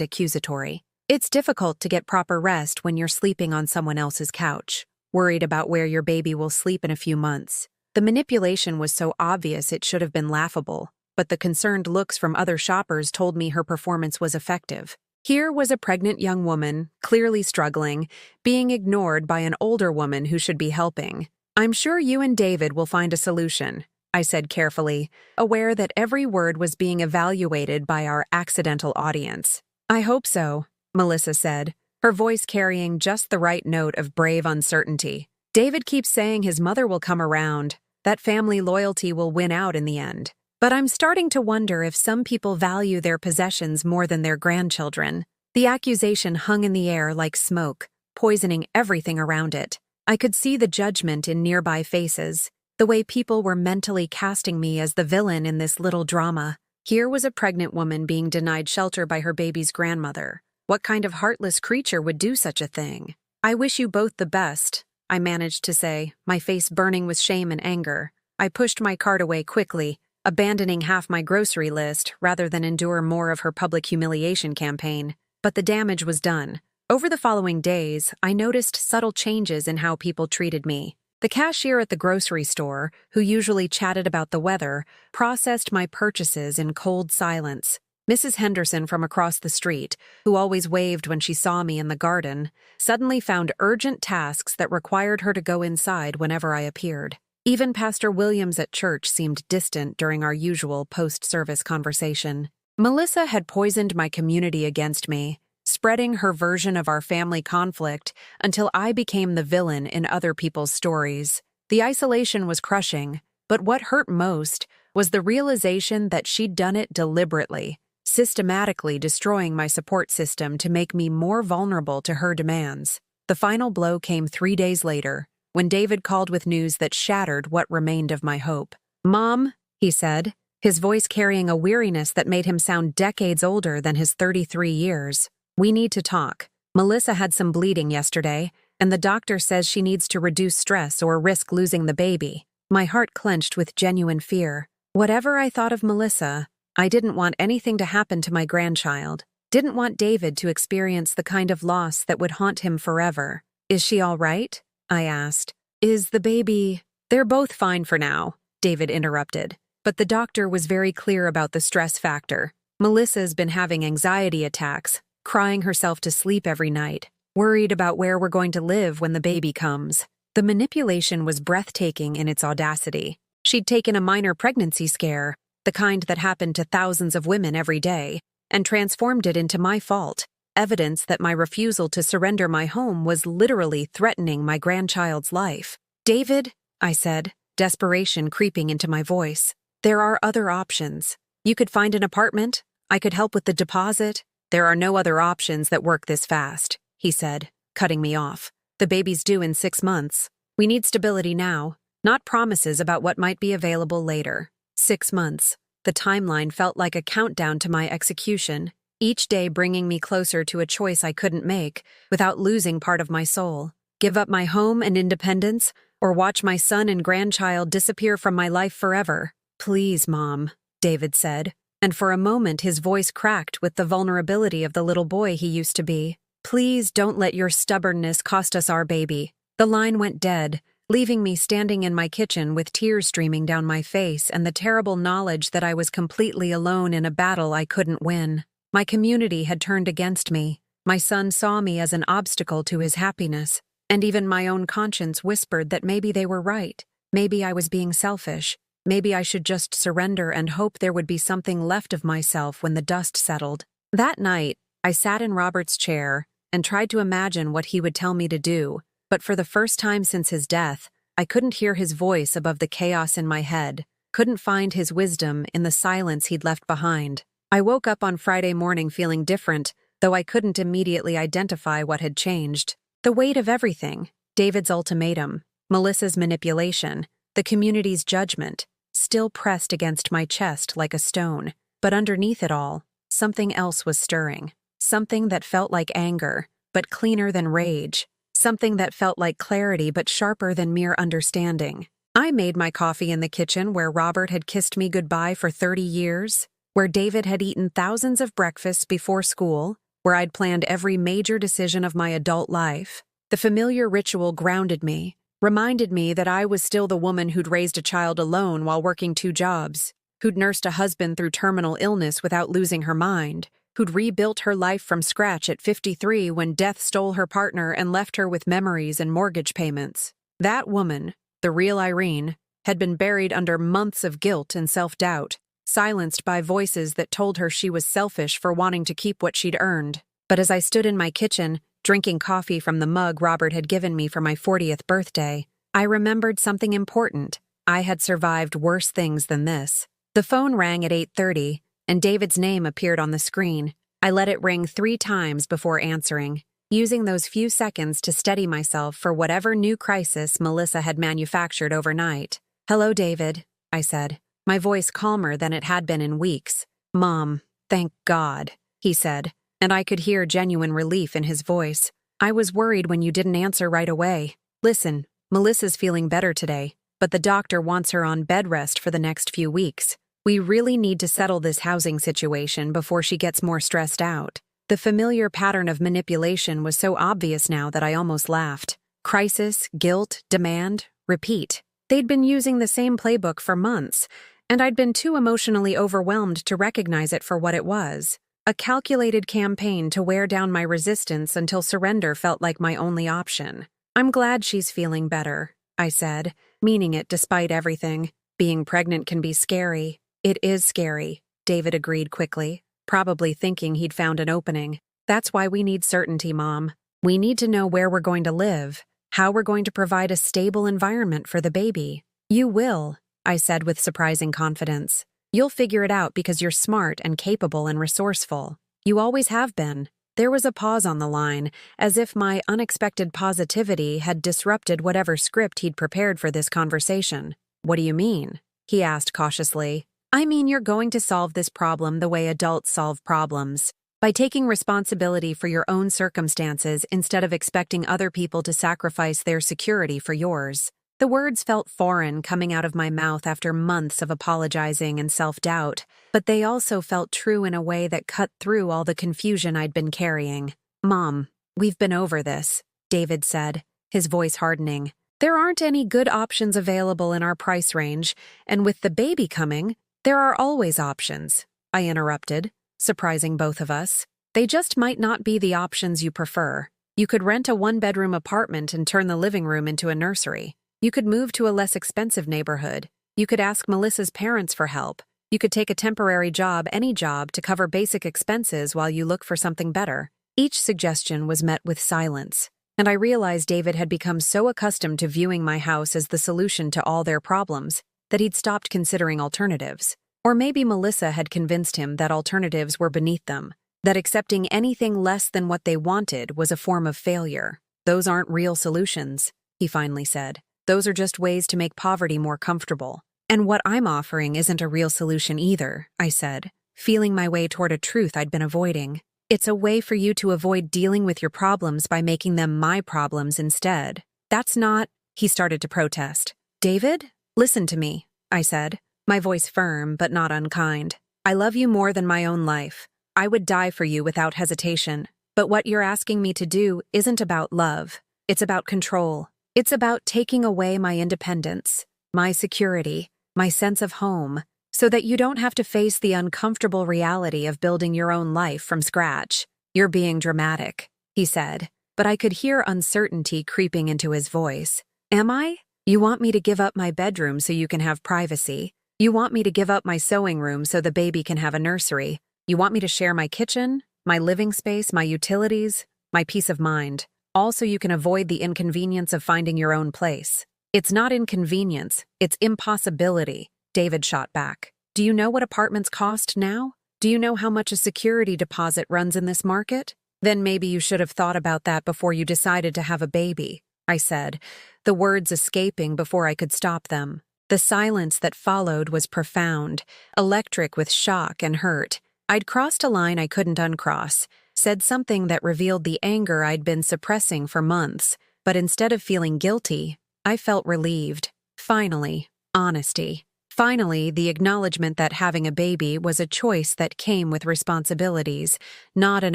accusatory. "It's difficult to get proper rest when you're sleeping on someone else's couch, worried about where your baby will sleep in a few months." The manipulation was so obvious it should have been laughable, but the concerned looks from other shoppers told me her performance was effective. Here was a pregnant young woman, clearly struggling, being ignored by an older woman who should be helping. "I'm sure you and David will find a solution," I said carefully, aware that every word was being evaluated by our accidental audience. "I hope so," Melissa said, her voice carrying just the right note of brave uncertainty. "David keeps saying his mother will come around, that family loyalty will win out in the end. But I'm starting to wonder if some people value their possessions more than their grandchildren." The accusation hung in the air like smoke, poisoning everything around it. I could see the judgment in nearby faces, the way people were mentally casting me as the villain in this little drama. Here was a pregnant woman being denied shelter by her baby's grandmother. What kind of heartless creature would do such a thing? "I wish you both the best," I managed to say, my face burning with shame and anger. I pushed my cart away quickly, abandoning half my grocery list rather than endure more of her public humiliation campaign. But the damage was done. Over the following days, I noticed subtle changes in how people treated me. The cashier at the grocery store, who usually chatted about the weather, processed my purchases in cold silence. Mrs. Henderson from across the street, who always waved when she saw me in the garden, suddenly found urgent tasks that required her to go inside whenever I appeared. Even Pastor Williams at church seemed distant during our usual post-service conversation. Melissa had poisoned my community against me, spreading her version of our family conflict until I became the villain in other people's stories. The isolation was crushing, but what hurt most was the realization that she'd done it deliberately, systematically destroying my support system to make me more vulnerable to her demands. The final blow came 3 days later, when David called with news that shattered what remained of my hope. "Mom," he said, his voice carrying a weariness that made him sound decades older than his 33 years. "We need to talk. Melissa had some bleeding yesterday, and the doctor says she needs to reduce stress or risk losing the baby." My heart clenched with genuine fear. Whatever I thought of Melissa, I didn't want anything to happen to my grandchild. Didn't want David to experience the kind of loss that would haunt him forever. "Is she all right?" I asked. "Is the baby—" "They're both fine for now," David interrupted. But the doctor was very clear about the stress factor. Melissa's been having anxiety attacks, crying herself to sleep every night, worried about where we're going to live when the baby comes. The manipulation was breathtaking in its audacity. She'd taken a minor pregnancy scare, the kind that happened to thousands of women every day, and transformed it into my fault. evidence that my refusal to surrender my home was literally threatening my grandchild's life. "David," I said, desperation creeping into my voice, "there are other options. You could find an apartment. I could help with the deposit." "There are no other options that work this fast," he said, cutting me off. "The baby's due in 6 months. We need stability now, not promises about what might be available later." 6 months. The timeline felt like a countdown to my execution, each day bringing me closer to a choice I couldn't make without losing part of my soul. Give up my home and independence, or watch my son and grandchild disappear from my life forever. "Please, Mom," David said, and for a moment his voice cracked with the vulnerability of the little boy he used to be. "Please don't let your stubbornness cost us our baby." The line went dead, leaving me standing in my kitchen with tears streaming down my face and the terrible knowledge that I was completely alone in a battle I couldn't win. My community had turned against me. My son saw me as an obstacle to his happiness, and even my own conscience whispered that maybe they were right. Maybe I was being selfish. Maybe I should just surrender and hope there would be something left of myself when the dust settled. That night, I sat in Robert's chair and tried to imagine what he would tell me to do, but for the first time since his death, I couldn't hear his voice above the chaos in my head, couldn't find his wisdom in the silence he'd left behind. I woke up on Friday morning feeling different, though I couldn't immediately identify what had changed. The weight of everything, David's ultimatum, Melissa's manipulation, the community's judgment, still pressed against my chest like a stone. But underneath it all, something else was stirring. Something that felt like anger, but cleaner than rage. Something that felt like clarity, but sharper than mere understanding. I made my coffee in the kitchen where Robert had kissed me goodbye for 30 years, where David had eaten thousands of breakfasts before school, where I'd planned every major decision of my adult life. The familiar ritual grounded me, reminded me that I was still the woman who'd raised a child alone while working 2 jobs, who'd nursed a husband through terminal illness without losing her mind, who'd rebuilt her life from scratch at 53 when death stole her partner and left her with memories and mortgage payments. That woman, the real Irene, had been buried under months of guilt and self-doubt, silenced by voices that told her she was selfish for wanting to keep what she'd earned. But as I stood in my kitchen, drinking coffee from the mug Robert had given me for my 40th birthday, I remembered something important. I had survived worse things than this. The phone rang at 8:30, and David's name appeared on the screen. I let it ring 3 times before answering, using those few seconds to steady myself for whatever new crisis Melissa had manufactured overnight. "Hello, David," I said, my voice calmer than it had been in weeks. "Mom, thank God," he said, and I could hear genuine relief in his voice. "I was worried when you didn't answer right away. Listen, Melissa's feeling better today, but the doctor wants her on bed rest for the next few weeks. We really need to settle this housing situation before she gets more stressed out." The familiar pattern of manipulation was so obvious now that I almost laughed. Crisis, guilt, demand, repeat. They'd been using the same playbook for months, and I'd been too emotionally overwhelmed to recognize it for what it was. A calculated campaign to wear down my resistance until surrender felt like my only option. "I'm glad she's feeling better," I said, meaning it despite everything. "Being pregnant can be scary." "It is scary," David agreed quickly, probably thinking he'd found an opening. "That's why we need certainty, Mom. We need to know where we're going to live, how we're going to provide a stable environment for the baby." "You will," I said with surprising confidence. "You'll figure it out because you're smart and capable and resourceful. You always have been." There was a pause on the line, as if my unexpected positivity had disrupted whatever script he'd prepared for this conversation. "What do you mean?" he asked cautiously. "I mean you're going to solve this problem the way adults solve problems, by taking responsibility for your own circumstances instead of expecting other people to sacrifice their security for yours." The words felt foreign coming out of my mouth after months of apologizing and self-doubt, but they also felt true in a way that cut through all the confusion I'd been carrying. "Mom, we've been over this," David said, his voice hardening. "There aren't any good options available in our price range, and with the baby coming, there are always options," I interrupted, surprising both of us. "They just might not be the options you prefer. You could rent a 1-bedroom apartment and turn the living room into a nursery. You could move to a less expensive neighborhood. You could ask Melissa's parents for help. You could take a temporary job, any job, to cover basic expenses while you look for something better. Each suggestion was met with silence, and I realized David had become so accustomed to viewing my house as the solution to all their problems that he'd stopped considering alternatives. Or maybe Melissa had convinced him that alternatives were beneath them, that accepting anything less than what they wanted was a form of failure. "Those aren't real solutions," he finally said. "Those are just ways to make poverty more comfortable." "And what I'm offering isn't a real solution either," I said, feeling my way toward a truth I'd been avoiding. "It's a way for you to avoid dealing with your problems by making them my problems instead." "That's not—" he started to protest. "David, listen to me," I said, my voice firm but not unkind. "I love you more than my own life. I would die for you without hesitation. But what you're asking me to do isn't about love. It's about control. It's about taking away my independence, my security, my sense of home, so that you don't have to face the uncomfortable reality of building your own life from scratch." "You're being dramatic," he said, but I could hear uncertainty creeping into his voice. "Am I? You want me to give up my bedroom so you can have privacy. You want me to give up my sewing room so the baby can have a nursery. You want me to share my kitchen, my living space, my utilities, my peace of mind, all so you can avoid the inconvenience of finding your own place." "It's not inconvenience, it's impossibility," David shot back. "Do you know what apartments cost now? Do you know how much a security deposit runs in this market? Then maybe you should have thought about that before you decided to have a baby," I said, the words escaping before I could stop them. The silence that followed was profound, electric with shock and hurt. I'd crossed a line I couldn't uncross, said something that revealed the anger I'd been suppressing for months, but instead of feeling guilty, I felt relieved. Finally, honesty. Finally, the acknowledgement that having a baby was a choice that came with responsibilities, not an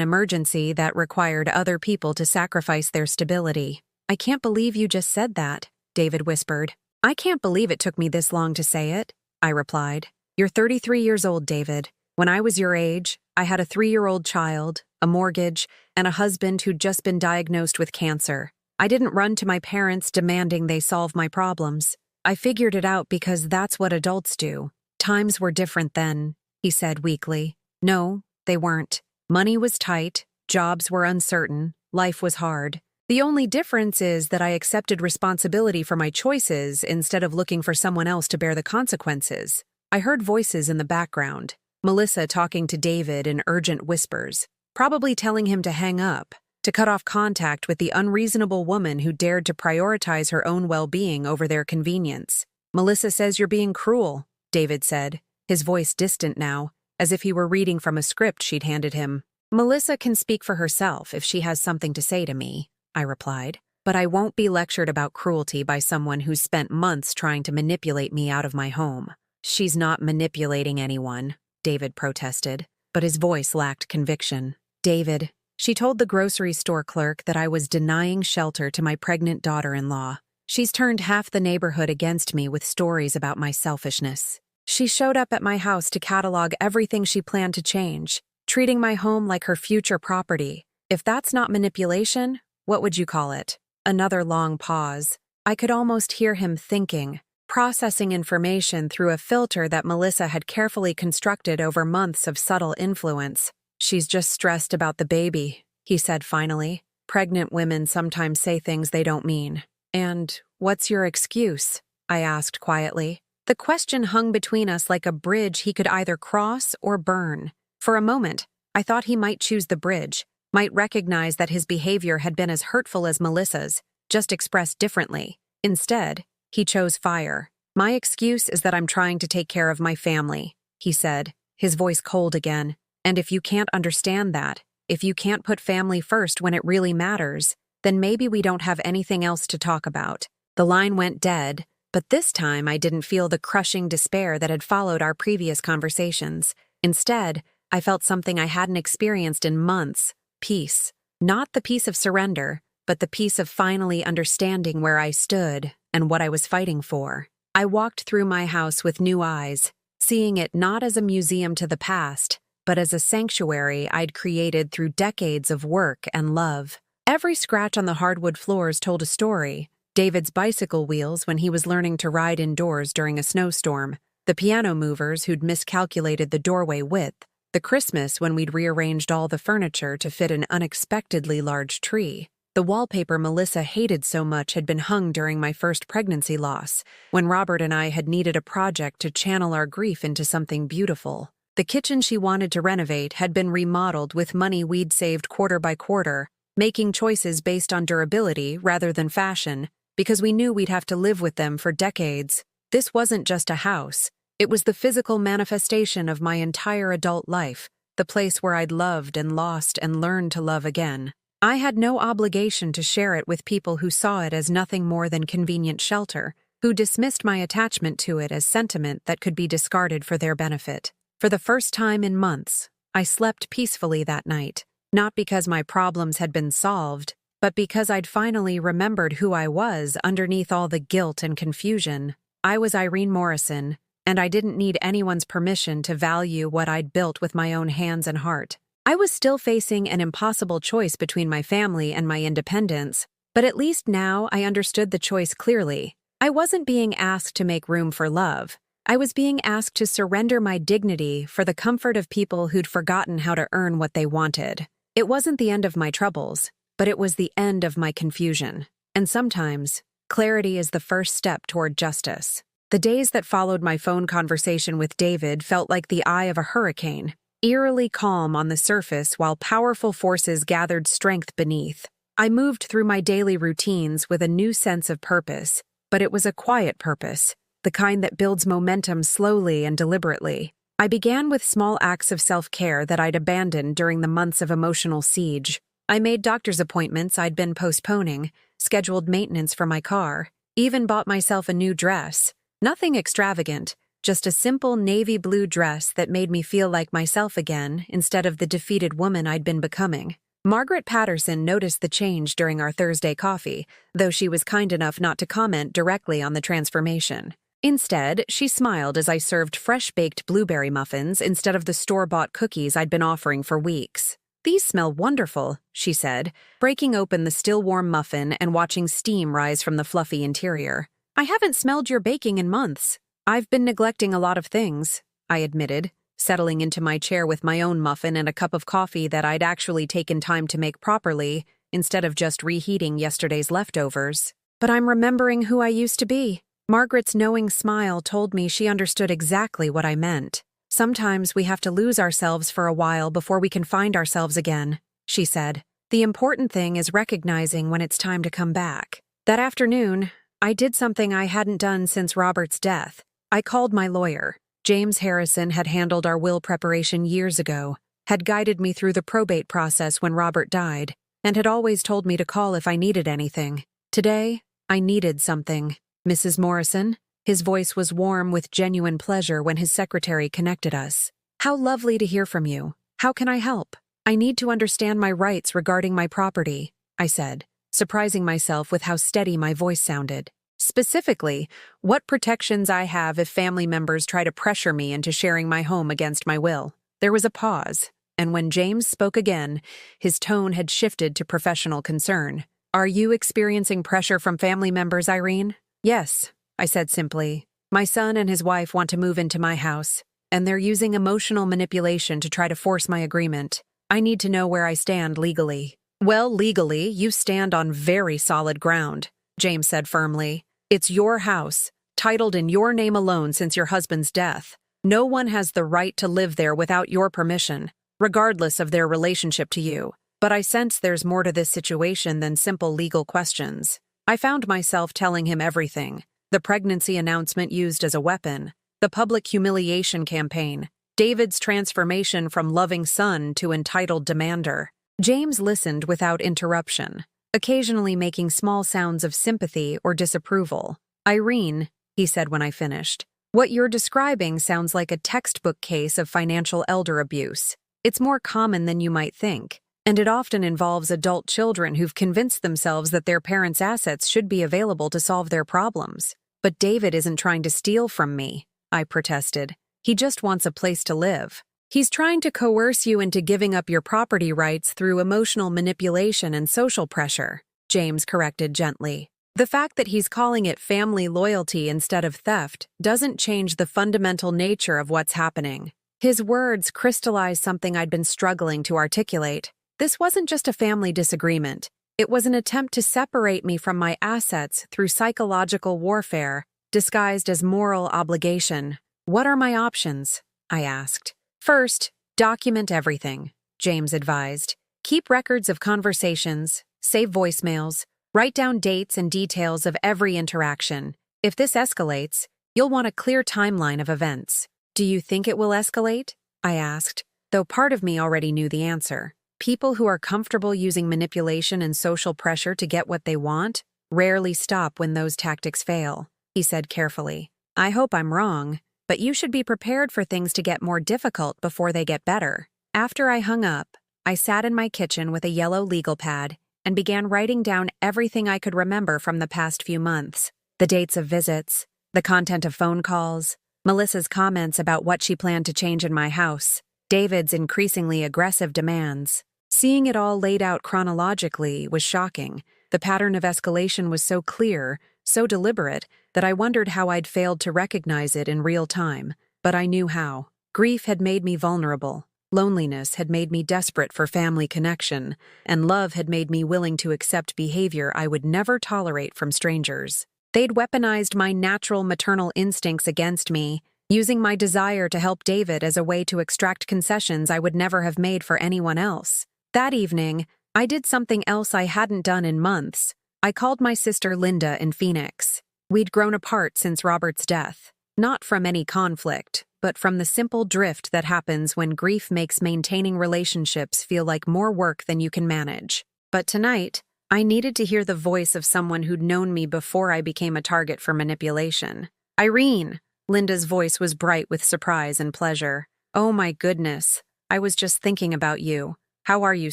emergency that required other people to sacrifice their stability. "I can't believe you just said that," David whispered. "I can't believe it took me this long to say it," I replied. "You're 33 years old, David. When I was your age, I had a 3-year-old child, a mortgage, and a husband who'd just been diagnosed with cancer. I didn't run to my parents demanding they solve my problems. I figured it out because that's what adults do." "Times were different then," he said weakly. "No, they weren't. Money was tight, jobs were uncertain, life was hard. The only difference is that I accepted responsibility for my choices instead of looking for someone else to bear the consequences." I heard voices in the background. Melissa talking to David in urgent whispers, probably telling him to hang up, to cut off contact with the unreasonable woman who dared to prioritize her own well-being over their convenience. "Melissa says you're being cruel," David said, his voice distant now, as if he were reading from a script she'd handed him. "Melissa can speak for herself if she has something to say to me," I replied, "but I won't be lectured about cruelty by someone who's spent months trying to manipulate me out of my home." "She's not manipulating anyone," David protested, but his voice lacked conviction. "David, she told the grocery store clerk that I was denying shelter to my pregnant daughter-in-law. She's turned half the neighborhood against me with stories about my selfishness. She showed up at my house to catalog everything she planned to change, treating my home like her future property. If that's not manipulation, what would you call it?" Another long pause. I could almost hear him thinking, processing information through a filter that Melissa had carefully constructed over months of subtle influence. "She's just stressed about the baby," he said finally. "Pregnant women sometimes say things they don't mean." "And what's your excuse?" I asked quietly. The question hung between us like a bridge he could either cross or burn. For a moment, I thought he might choose the bridge, might recognize that his behavior had been as hurtful as Melissa's, just expressed differently. Instead, he chose fire. "My excuse is that I'm trying to take care of my family," he said, his voice cold again. "And if you can't understand that, if you can't put family first when it really matters, then maybe we don't have anything else to talk about." The line went dead, but this time I didn't feel the crushing despair that had followed our previous conversations. Instead, I felt something I hadn't experienced in months: peace. Not the peace of surrender, but the peace of finally understanding where I stood and what I was fighting for. I walked through my house with new eyes, seeing it not as a museum to the past, but as a sanctuary I'd created through decades of work and love. Every scratch on the hardwood floors told a story. David's bicycle wheels when he was learning to ride indoors during a snowstorm, the piano movers who'd miscalculated the doorway width, The Christmas when we'd rearranged all the furniture to fit an unexpectedly large tree. The wallpaper Melissa hated so much had been hung during my first pregnancy loss, when Robert and I had needed a project to channel our grief into something beautiful. The kitchen she wanted to renovate had been remodeled with money we'd saved quarter by quarter, making choices based on durability rather than fashion, because we knew we'd have to live with them for decades. This wasn't just a house. It was the physical manifestation of my entire adult life, the place where I'd loved and lost and learned to love again. I had no obligation to share it with people who saw it as nothing more than convenient shelter, who dismissed my attachment to it as sentiment that could be discarded for their benefit. For the first time in months, I slept peacefully that night, not because my problems had been solved, but because I'd finally remembered who I was underneath all the guilt and confusion. I was Irene Morrison, and I didn't need anyone's permission to value what I'd built with my own hands and heart. I was still facing an impossible choice between my family and my independence, but at least now I understood the choice clearly. I wasn't being asked to make room for love. I was being asked to surrender my dignity for the comfort of people who'd forgotten how to earn what they wanted. It wasn't the end of my troubles, but it was the end of my confusion. And sometimes, clarity is the first step toward justice. The days that followed my phone conversation with David felt like the eye of a hurricane, eerily calm on the surface while powerful forces gathered strength beneath. I moved through my daily routines with a new sense of purpose, but it was a quiet purpose, the kind that builds momentum slowly and deliberately. I began with small acts of self-care that I'd abandoned during the months of emotional siege. I made doctor's appointments I'd been postponing, scheduled maintenance for my car, even bought myself a new dress. Nothing extravagant, just a simple navy blue dress that made me feel like myself again instead of the defeated woman I'd been becoming. Margaret Patterson noticed the change during our Thursday coffee, though she was kind enough not to comment directly on the transformation. Instead, she smiled as I served fresh-baked blueberry muffins instead of the store-bought cookies I'd been offering for weeks. "These smell wonderful," she said, breaking open the still-warm muffin and watching steam rise from the fluffy interior. "I haven't smelled your baking in months." "I've been neglecting a lot of things," I admitted, settling into my chair with my own muffin and a cup of coffee that I'd actually taken time to make properly, instead of just reheating yesterday's leftovers. "But I'm remembering who I used to be." Margaret's knowing smile told me she understood exactly what I meant. "Sometimes we have to lose ourselves for a while before we can find ourselves again," she said. "The important thing is recognizing when it's time to come back." That afternoon, I did something I hadn't done since Robert's death. I called my lawyer. James Harrison had handled our will preparation years ago, had guided me through the probate process when Robert died, and had always told me to call if I needed anything. Today, I needed something. "Mrs. Morrison?" His voice was warm with genuine pleasure when his secretary connected us. "How lovely to hear from you. How can I help?" "I need to understand my rights regarding my property," I said, surprising myself with how steady my voice sounded. "Specifically, what protections I have if family members try to pressure me into sharing my home against my will." There was a pause, and when James spoke again, his tone had shifted to professional concern. "Are you experiencing pressure from family members, Irene?" "Yes," I said simply. "My son and his wife want to move into my house, and they're using emotional manipulation to try to force my agreement. I need to know where I stand legally." "Well, legally, you stand on very solid ground," James said firmly. "It's your house, titled in your name alone since your husband's death. No one has the right to live there without your permission, regardless of their relationship to you. But I sense there's more to this situation than simple legal questions." I found myself telling him everything. The pregnancy announcement used as a weapon, the public humiliation campaign, David's transformation from loving son to entitled demander. James listened without interruption, occasionally making small sounds of sympathy or disapproval. "Irene," he said when I finished, "what you're describing sounds like a textbook case of financial elder abuse. It's more common than you might think, and it often involves adult children who've convinced themselves that their parents' assets should be available to solve their problems. But David isn't trying to steal from me," I protested. "He just wants a place to live." "He's trying to coerce you into giving up your property rights through emotional manipulation and social pressure," James corrected gently. "The fact that he's calling it family loyalty instead of theft doesn't change the fundamental nature of what's happening. His words crystallized something I'd been struggling to articulate. This wasn't just a family disagreement. It was an attempt to separate me from my assets through psychological warfare, disguised as moral obligation. "What are my options?" I asked. "First, document everything," James advised. "Keep records of conversations, save voicemails, write down dates and details of every interaction. If this escalates, you'll want a clear timeline of events." "Do you think it will escalate?" I asked, though part of me already knew the answer. People who are comfortable using manipulation and social pressure to get what they want rarely stop when those tactics fail, he said carefully. "I hope I'm wrong, but you should be prepared for things to get more difficult before they get better." After I hung up, I sat in my kitchen with a yellow legal pad and began writing down everything I could remember from the past few months. The dates of visits, the content of phone calls, Melissa's comments about what she planned to change in my house, David's increasingly aggressive demands. Seeing it all laid out chronologically was shocking. The pattern of escalation was so clear, so deliberate, that I wondered how I'd failed to recognize it in real time. But I knew how. Grief had made me vulnerable. Loneliness had made me desperate for family connection, and love had made me willing to accept behavior I would never tolerate from strangers. They'd weaponized my natural maternal instincts against me, using my desire to help David as a way to extract concessions I would never have made for anyone else. That evening, I did something else I hadn't done in months. I called my sister Linda in Phoenix. We'd grown apart since Robert's death, not from any conflict, but from the simple drift that happens when grief makes maintaining relationships feel like more work than you can manage. But tonight, I needed to hear the voice of someone who'd known me before I became a target for manipulation. "Irene!" Linda's voice was bright with surprise and pleasure. "Oh my goodness, I was just thinking about you. How are you,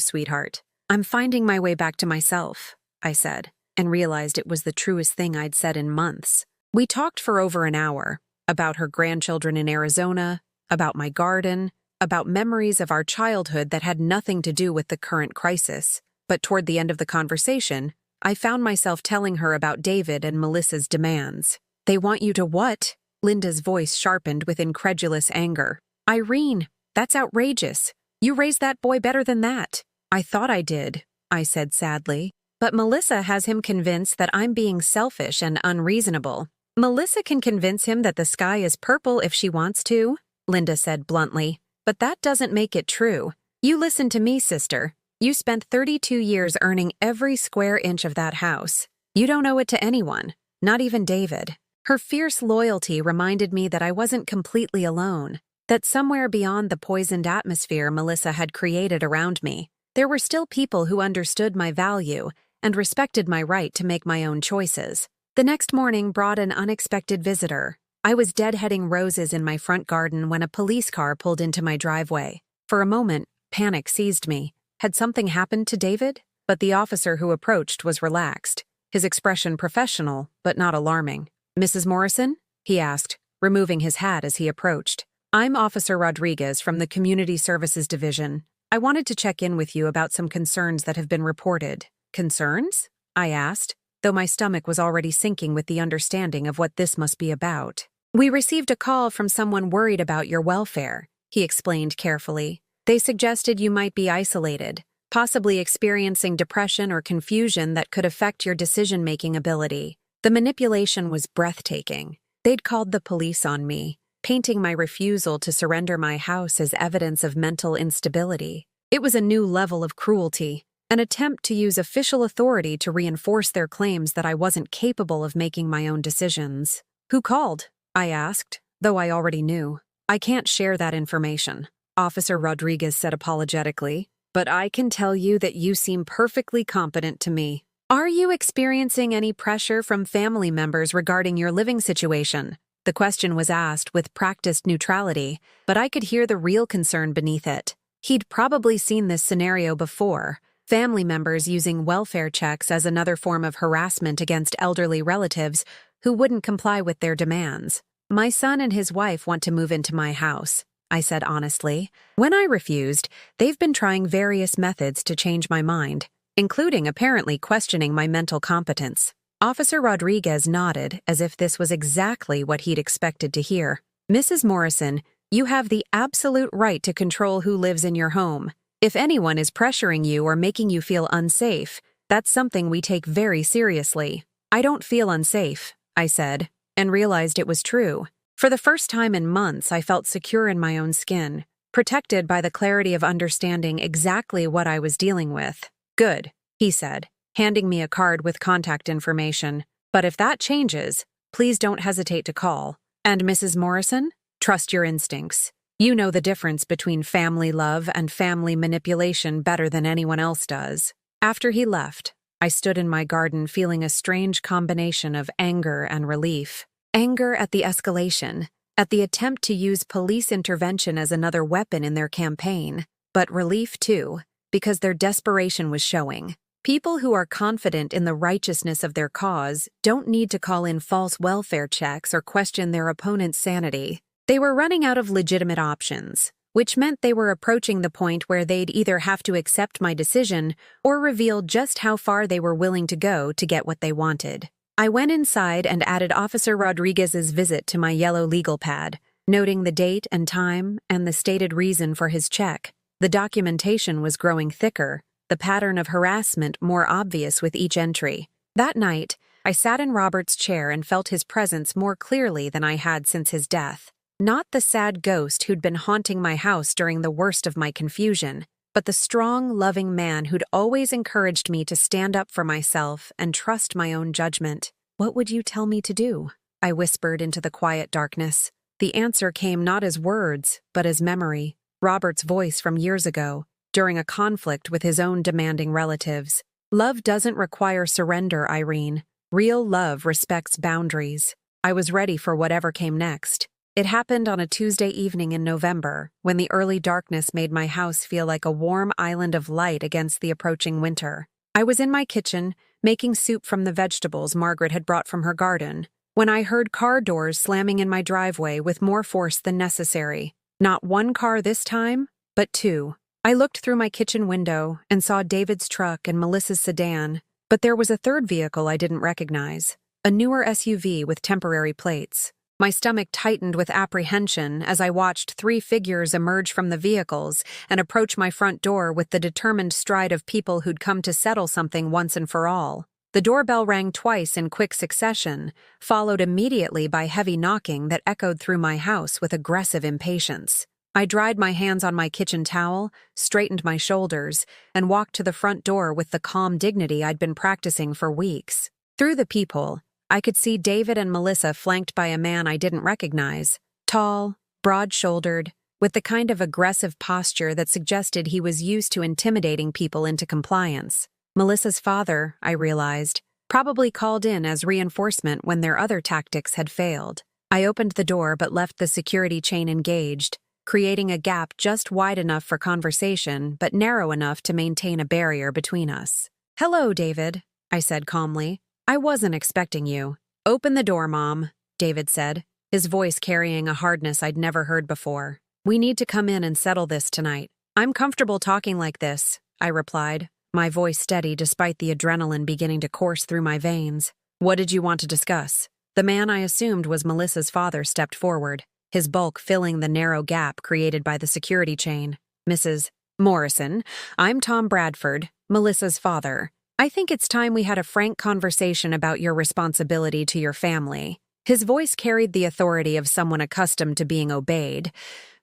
sweetheart?" "I'm finding my way back to myself," I said, and realized it was the truest thing I'd said in months. We talked for over an hour, about her grandchildren in Arizona, about my garden, about memories of our childhood that had nothing to do with the current crisis. But toward the end of the conversation, I found myself telling her about David and Melissa's demands. "They want you to what?" Linda's voice sharpened with incredulous anger. "Irene, that's outrageous. You raised that boy better than that." "I thought I did," I said sadly. "But Melissa has him convinced that I'm being selfish and unreasonable." "Melissa can convince him that the sky is purple if she wants to," Linda said bluntly. "But that doesn't make it true. You listen to me, sister. You spent 32 years earning every square inch of that house. You don't owe it to anyone, not even David." Her fierce loyalty reminded me that I wasn't completely alone, that somewhere beyond the poisoned atmosphere Melissa had created around me, there were still people who understood my value and respected my right to make my own choices. The next morning brought an unexpected visitor. I was deadheading roses in my front garden when a police car pulled into my driveway. For a moment, panic seized me. Had something happened to David? But the officer who approached was relaxed, his expression professional, but not alarming. "Mrs. Morrison?" he asked, removing his hat as he approached. "I'm Officer Rodriguez from the Community Services Division. I wanted to check in with you about some concerns that have been reported." "Concerns?" I asked, though my stomach was already sinking with the understanding of what this must be about. "We received a call from someone worried about your welfare," he explained carefully. "They suggested you might be isolated, possibly experiencing depression or confusion that could affect your decision-making ability." The manipulation was breathtaking. They'd called the police on me, painting my refusal to surrender my house as evidence of mental instability. It was a new level of cruelty, an attempt to use official authority to reinforce their claims that I wasn't capable of making my own decisions. "Who called?" I asked, though I already knew. "I can't share that information," Officer Rodriguez said apologetically, "but I can tell you that you seem perfectly competent to me." "Are you experiencing any pressure from family members regarding your living situation?" The question was asked with practiced neutrality, but I could hear the real concern beneath it. He'd probably seen this scenario before, family members using welfare checks as another form of harassment against elderly relatives who wouldn't comply with their demands. "My son and his wife want to move into my house," I said honestly. "When I refused, they've been trying various methods to change my mind, including apparently questioning my mental competence." Officer Rodriguez nodded as if this was exactly what he'd expected to hear. "Mrs. Morrison, You have the absolute right to control who lives in your home. If anyone is pressuring you or making you feel unsafe, that's something we take very seriously. I don't feel unsafe, I said, and realized it was true. For the first time in months, I felt secure in my own skin, protected by the clarity of understanding exactly what I was dealing with. Good, he said, handing me a card with contact information. But if that changes, please don't hesitate to call. And Mrs. Morrison, trust your instincts. You know the difference between family love and family manipulation better than anyone else does. After he left, I stood in my garden feeling a strange combination of anger and relief. Anger at the escalation, at the attempt to use police intervention as another weapon in their campaign, but relief too, because their desperation was showing. People who are confident in the righteousness of their cause don't need to call in false welfare checks or question their opponent's sanity. They were running out of legitimate options, which meant they were approaching the point where they'd either have to accept my decision or reveal just how far they were willing to go to get what they wanted. I went inside and added Officer Rodriguez's visit to my yellow legal pad, noting the date and time and the stated reason for his check. The documentation was growing thicker, the pattern of harassment more obvious with each entry. That night, I sat in Robert's chair and felt his presence more clearly than I had since his death. Not the sad ghost who'd been haunting my house during the worst of my confusion, but the strong, loving man who'd always encouraged me to stand up for myself and trust my own judgment. "What would you tell me to do?" I whispered into the quiet darkness. The answer came not as words, but as memory. Robert's voice from years ago, during a conflict with his own demanding relatives. "Love doesn't require surrender, Irene. Real love respects boundaries." I was ready for whatever came next. It happened on a Tuesday evening in November, when the early darkness made my house feel like a warm island of light against the approaching winter. I was in my kitchen, making soup from the vegetables Margaret had brought from her garden, when I heard car doors slamming in my driveway with more force than necessary. Not one car this time, but two. I looked through my kitchen window and saw David's truck and Melissa's sedan, but there was a third vehicle I didn't recognize, a newer SUV with temporary plates. My stomach tightened with apprehension as I watched three figures emerge from the vehicles and approach my front door with the determined stride of people who'd come to settle something once and for all. The doorbell rang twice in quick succession, followed immediately by heavy knocking that echoed through my house with aggressive impatience. I dried my hands on my kitchen towel, straightened my shoulders, and walked to the front door with the calm dignity I'd been practicing for weeks. Through the peephole, I could see David and Melissa flanked by a man I didn't recognize, tall, broad-shouldered, with the kind of aggressive posture that suggested he was used to intimidating people into compliance. Melissa's father, I realized, probably called in as reinforcement when their other tactics had failed. I opened the door but left the security chain engaged, creating a gap just wide enough for conversation but narrow enough to maintain a barrier between us. "Hello, David," I said calmly. "I wasn't expecting you." "Open the door, Mom," David said, his voice carrying a hardness I'd never heard before. "We need to come in and settle this tonight." "I'm comfortable talking like this," I replied, my voice steady despite the adrenaline beginning to course through my veins. "What did you want to discuss?" The man I assumed was Melissa's father stepped forward, his bulk filling the narrow gap created by the security chain. "Mrs. Morrison, I'm Tom Bradford, Melissa's father. I think it's time we had a frank conversation about your responsibility to your family." His voice carried the authority of someone accustomed to being obeyed,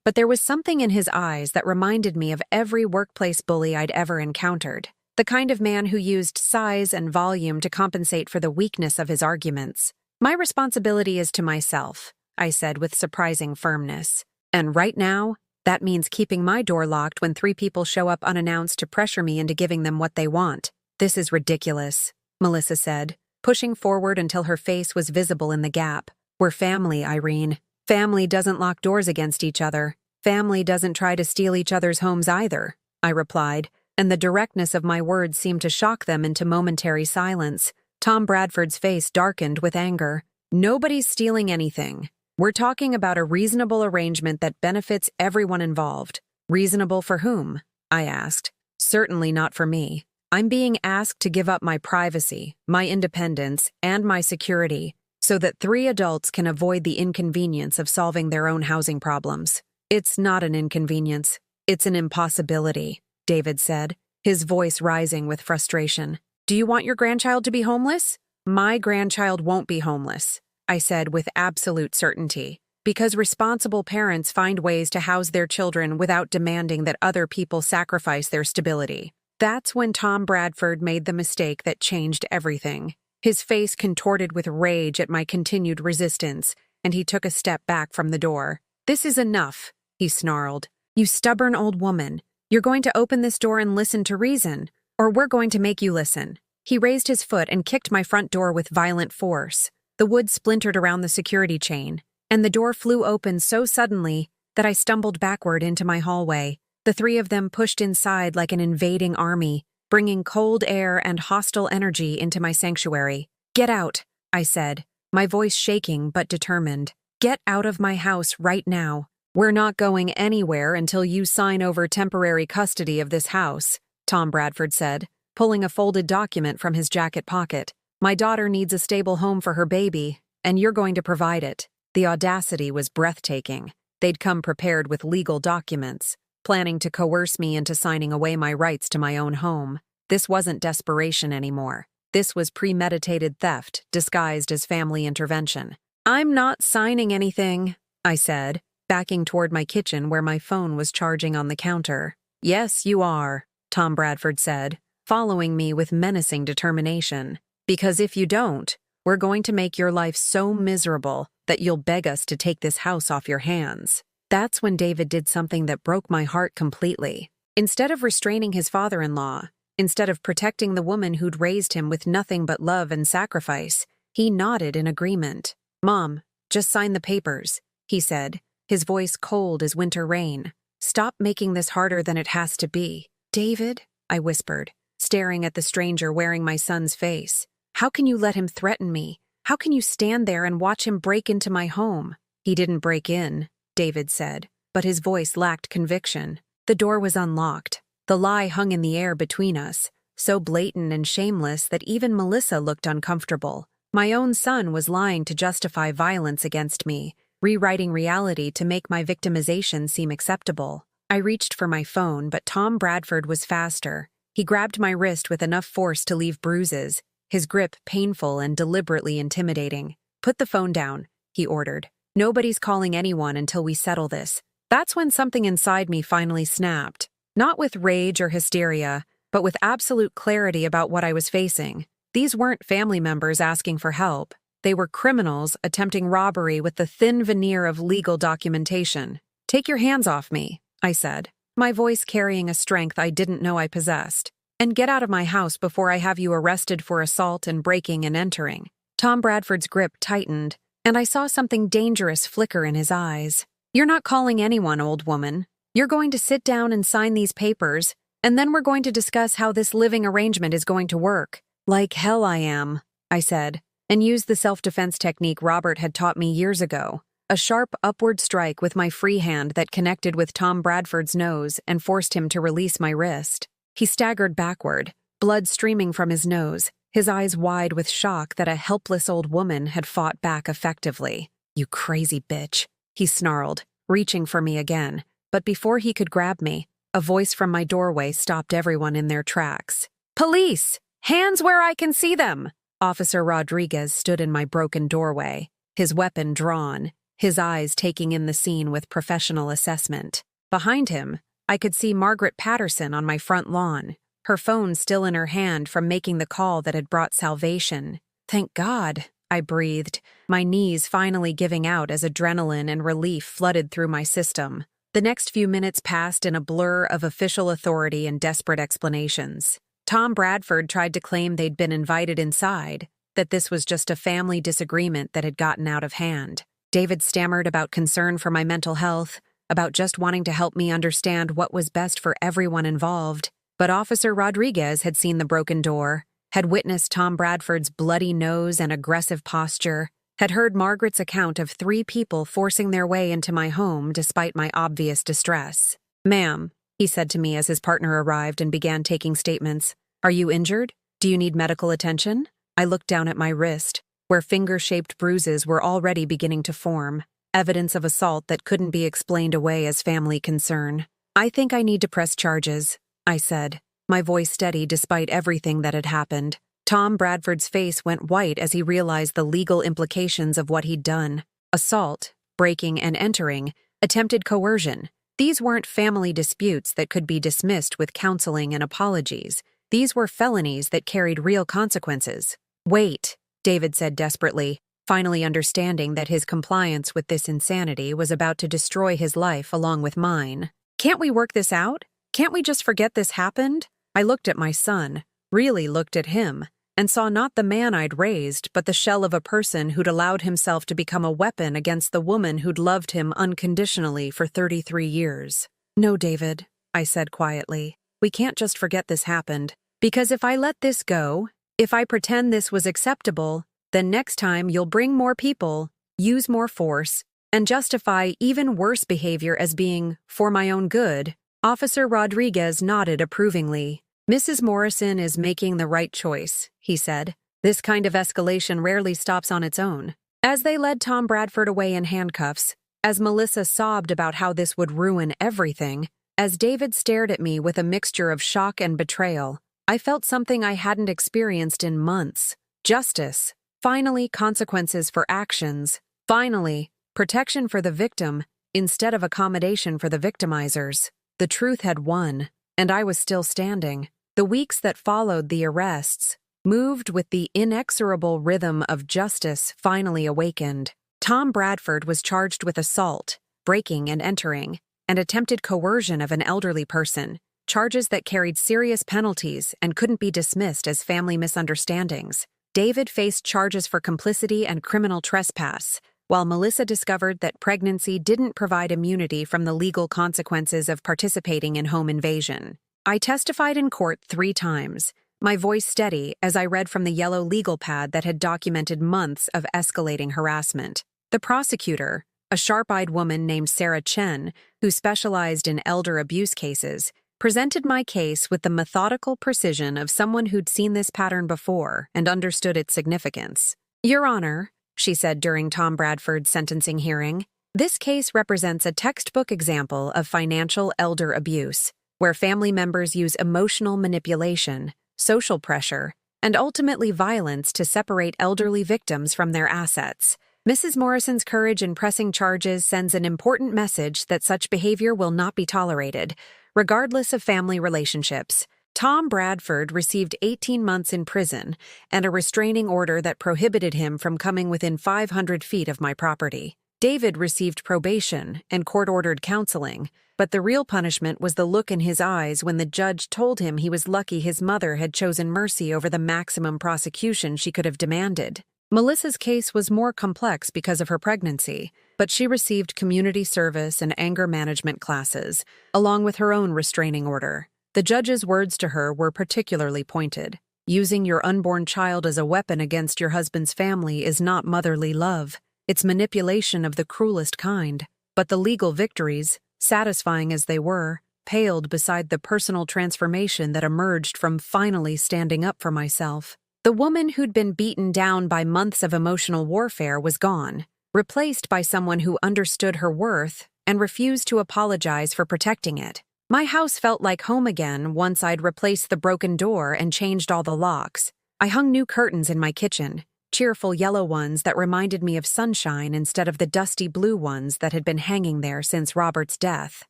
but there was something in his eyes that reminded me of every workplace bully I'd ever encountered, the kind of man who used size and volume to compensate for the weakness of his arguments. "My responsibility is to myself," I said with surprising firmness. "And right now, that means keeping my door locked when three people show up unannounced to pressure me into giving them what they want." "This is ridiculous," Melissa said, pushing forward until her face was visible in the gap. "We're family, Irene. Family doesn't lock doors against each other. Family doesn't try to steal each other's homes either," I replied, and the directness of my words seemed to shock them into momentary silence. Tom Bradford's face darkened with anger. "Nobody's stealing anything. We're talking about a reasonable arrangement that benefits everyone involved." "Reasonable for whom?" I asked. "Certainly not for me. I'm being asked to give up my privacy, my independence, and my security so that three adults can avoid the inconvenience of solving their own housing problems." It's not an inconvenience. It's an impossibility, David said, his voice rising with frustration. Do you want your grandchild to be homeless? My grandchild won't be homeless, I said with absolute certainty, because responsible parents find ways to house their children without demanding that other people sacrifice their stability. That's when Tom Bradford made the mistake that changed everything. His face contorted with rage at my continued resistance, and he took a step back from the door. This is enough, he snarled. You stubborn old woman. You're going to open this door and listen to reason, or we're going to make you listen. He raised his foot and kicked my front door with violent force. The wood splintered around the security chain, and the door flew open so suddenly that I stumbled backward into my hallway. The three of them pushed inside like an invading army, bringing cold air and hostile energy into my sanctuary. Get out, I said, my voice shaking but determined. Get out of my house right now. We're not going anywhere until you sign over temporary custody of this house, Tom Bradford said, pulling a folded document from his jacket pocket. My daughter needs a stable home for her baby, and you're going to provide it. The audacity was breathtaking. They'd come prepared with legal documents, planning to coerce me into signing away my rights to my own home. This wasn't desperation anymore. This was premeditated theft disguised as family intervention. I'm not signing anything, I said, backing toward my kitchen where my phone was charging on the counter. Yes, you are, Tom Bradford said, following me with menacing determination. Because if you don't, we're going to make your life so miserable that you'll beg us to take this house off your hands. That's when David did something that broke my heart completely. Instead of restraining his father-in-law, instead of protecting the woman who'd raised him with nothing but love and sacrifice, he nodded in agreement. Mom, just sign the papers, he said, his voice cold as winter rain. Stop making this harder than it has to be. David, I whispered, staring at the stranger wearing my son's face. How can you let him threaten me? How can you stand there and watch him break into my home? He didn't break in, David said, but his voice lacked conviction. The door was unlocked. The lie hung in the air between us, so blatant and shameless that even Melissa looked uncomfortable. My own son was lying to justify violence against me, rewriting reality to make my victimization seem acceptable. I reached for my phone, but Tom Bradford was faster. He grabbed my wrist with enough force to leave bruises, his grip painful and deliberately intimidating. Put the phone down, he ordered. Nobody's calling anyone until we settle this. That's when something inside me finally snapped. Not with rage or hysteria, but with absolute clarity about what I was facing. These weren't family members asking for help. They were criminals attempting robbery with the thin veneer of legal documentation. Take your hands off me, I said, my voice carrying a strength I didn't know I possessed. And get out of my house before I have you arrested for assault and breaking and entering. Tom Bradford's grip tightened, and I saw something dangerous flicker in his eyes. You're not calling anyone, old woman. You're going to sit down and sign these papers, and then we're going to discuss how this living arrangement is going to work. Like hell I am, I said, and used the self-defense technique Robert had taught me years ago. A sharp upward strike with my free hand that connected with Tom Bradford's nose and forced him to release my wrist. He staggered backward, blood streaming from his nose, his eyes wide with shock that a helpless old woman had fought back effectively. You crazy bitch, he snarled, reaching for me again. But before he could grab me, a voice from my doorway stopped everyone in their tracks. Police! Hands where I can see them! Officer Rodriguez stood in my broken doorway, his weapon drawn, his eyes taking in the scene with professional assessment. Behind him, I could see Margaret Patterson on my front lawn, her phone still in her hand from making the call that had brought salvation. Thank God, I breathed, my knees finally giving out as adrenaline and relief flooded through my system. The next few minutes passed in a blur of official authority and desperate explanations. Tom Bradford tried to claim they'd been invited inside, that this was just a family disagreement that had gotten out of hand. David stammered about concern for my mental health, about just wanting to help me understand what was best for everyone involved. But Officer Rodriguez had seen the broken door, had witnessed Tom Bradford's bloody nose and aggressive posture, had heard Margaret's account of 3 people forcing their way into my home despite my obvious distress. Ma'am, he said to me as his partner arrived and began taking statements. Are you injured? Do you need medical attention? I looked down at my wrist, where finger-shaped bruises were already beginning to form. evidence of assault that couldn't be explained away as family concern. "I think I need to press charges," I said, my voice steady despite everything that had happened. Tom Bradford's face went white as he realized the legal implications of what he'd done. Assault, breaking and entering, attempted coercion. These weren't family disputes that could be dismissed with counseling and apologies. These were felonies that carried real consequences. "Wait," David said desperately, finally understanding that his compliance with this insanity was about to destroy his life along with mine. "Can't we work this out? Can't we just forget this happened?" I looked at my son, really looked at him, and saw not the man I'd raised, but the shell of a person who'd allowed himself to become a weapon against the woman who'd loved him unconditionally for 33 years. "No, David," I said quietly. "We can't just forget this happened. Because if I let this go, if I pretend this was acceptable, then next time you'll bring more people, use more force, and justify even worse behavior as being for my own good." Officer Rodriguez nodded approvingly. "Mrs. Morrison is making the right choice," he said. "This kind of escalation rarely stops on its own." As they led Tom Bradford away in handcuffs, as Melissa sobbed about how this would ruin everything, as David stared at me with a mixture of shock and betrayal, I felt something I hadn't experienced in months. Justice. Finally, consequences for actions. Finally, protection for the victim instead of accommodation for the victimizers. The truth had won, and I was still standing. The weeks that followed the arrests, moved with the inexorable rhythm of justice, finally awakened. Tom Bradford was charged with assault, breaking and entering, and attempted coercion of an elderly person, charges that carried serious penalties and couldn't be dismissed as family misunderstandings. David faced charges for complicity and criminal trespass, while Melissa discovered that pregnancy didn't provide immunity from the legal consequences of participating in home invasion. I testified in court 3 times, my voice steady as I read from the yellow legal pad that had documented months of escalating harassment. The prosecutor, a sharp-eyed woman named Sarah Chen, who specialized in elder abuse cases, presented my case with the methodical precision of someone who'd seen this pattern before and understood its significance. "Your Honor," she said during Tom Bradford's sentencing hearing, "this case represents a textbook example of financial elder abuse, where family members use emotional manipulation, social pressure, and ultimately violence to separate elderly victims from their assets. Mrs. Morrison's courage in pressing charges sends an important message that such behavior will not be tolerated, regardless of family relationships." Tom Bradford received 18 months in prison and a restraining order that prohibited him from coming within 500 feet of my property. David received probation and court-ordered counseling, but the real punishment was the look in his eyes when the judge told him he was lucky his mother had chosen mercy over the maximum prosecution she could have demanded. Melissa's case was more complex because of her pregnancy, but she received community service and anger management classes, along with her own restraining order. The judge's words to her were particularly pointed. "Using your unborn child as a weapon against your husband's family is not motherly love. It's manipulation of the cruelest kind." But the legal victories, satisfying as they were, paled beside the personal transformation that emerged from finally standing up for myself. The woman who'd been beaten down by months of emotional warfare was gone, replaced by someone who understood her worth and refused to apologize for protecting it. My house felt like home again once I'd replaced the broken door and changed all the locks. I hung new curtains in my kitchen, cheerful yellow ones that reminded me of sunshine instead of the dusty blue ones that had been hanging there since Robert's death.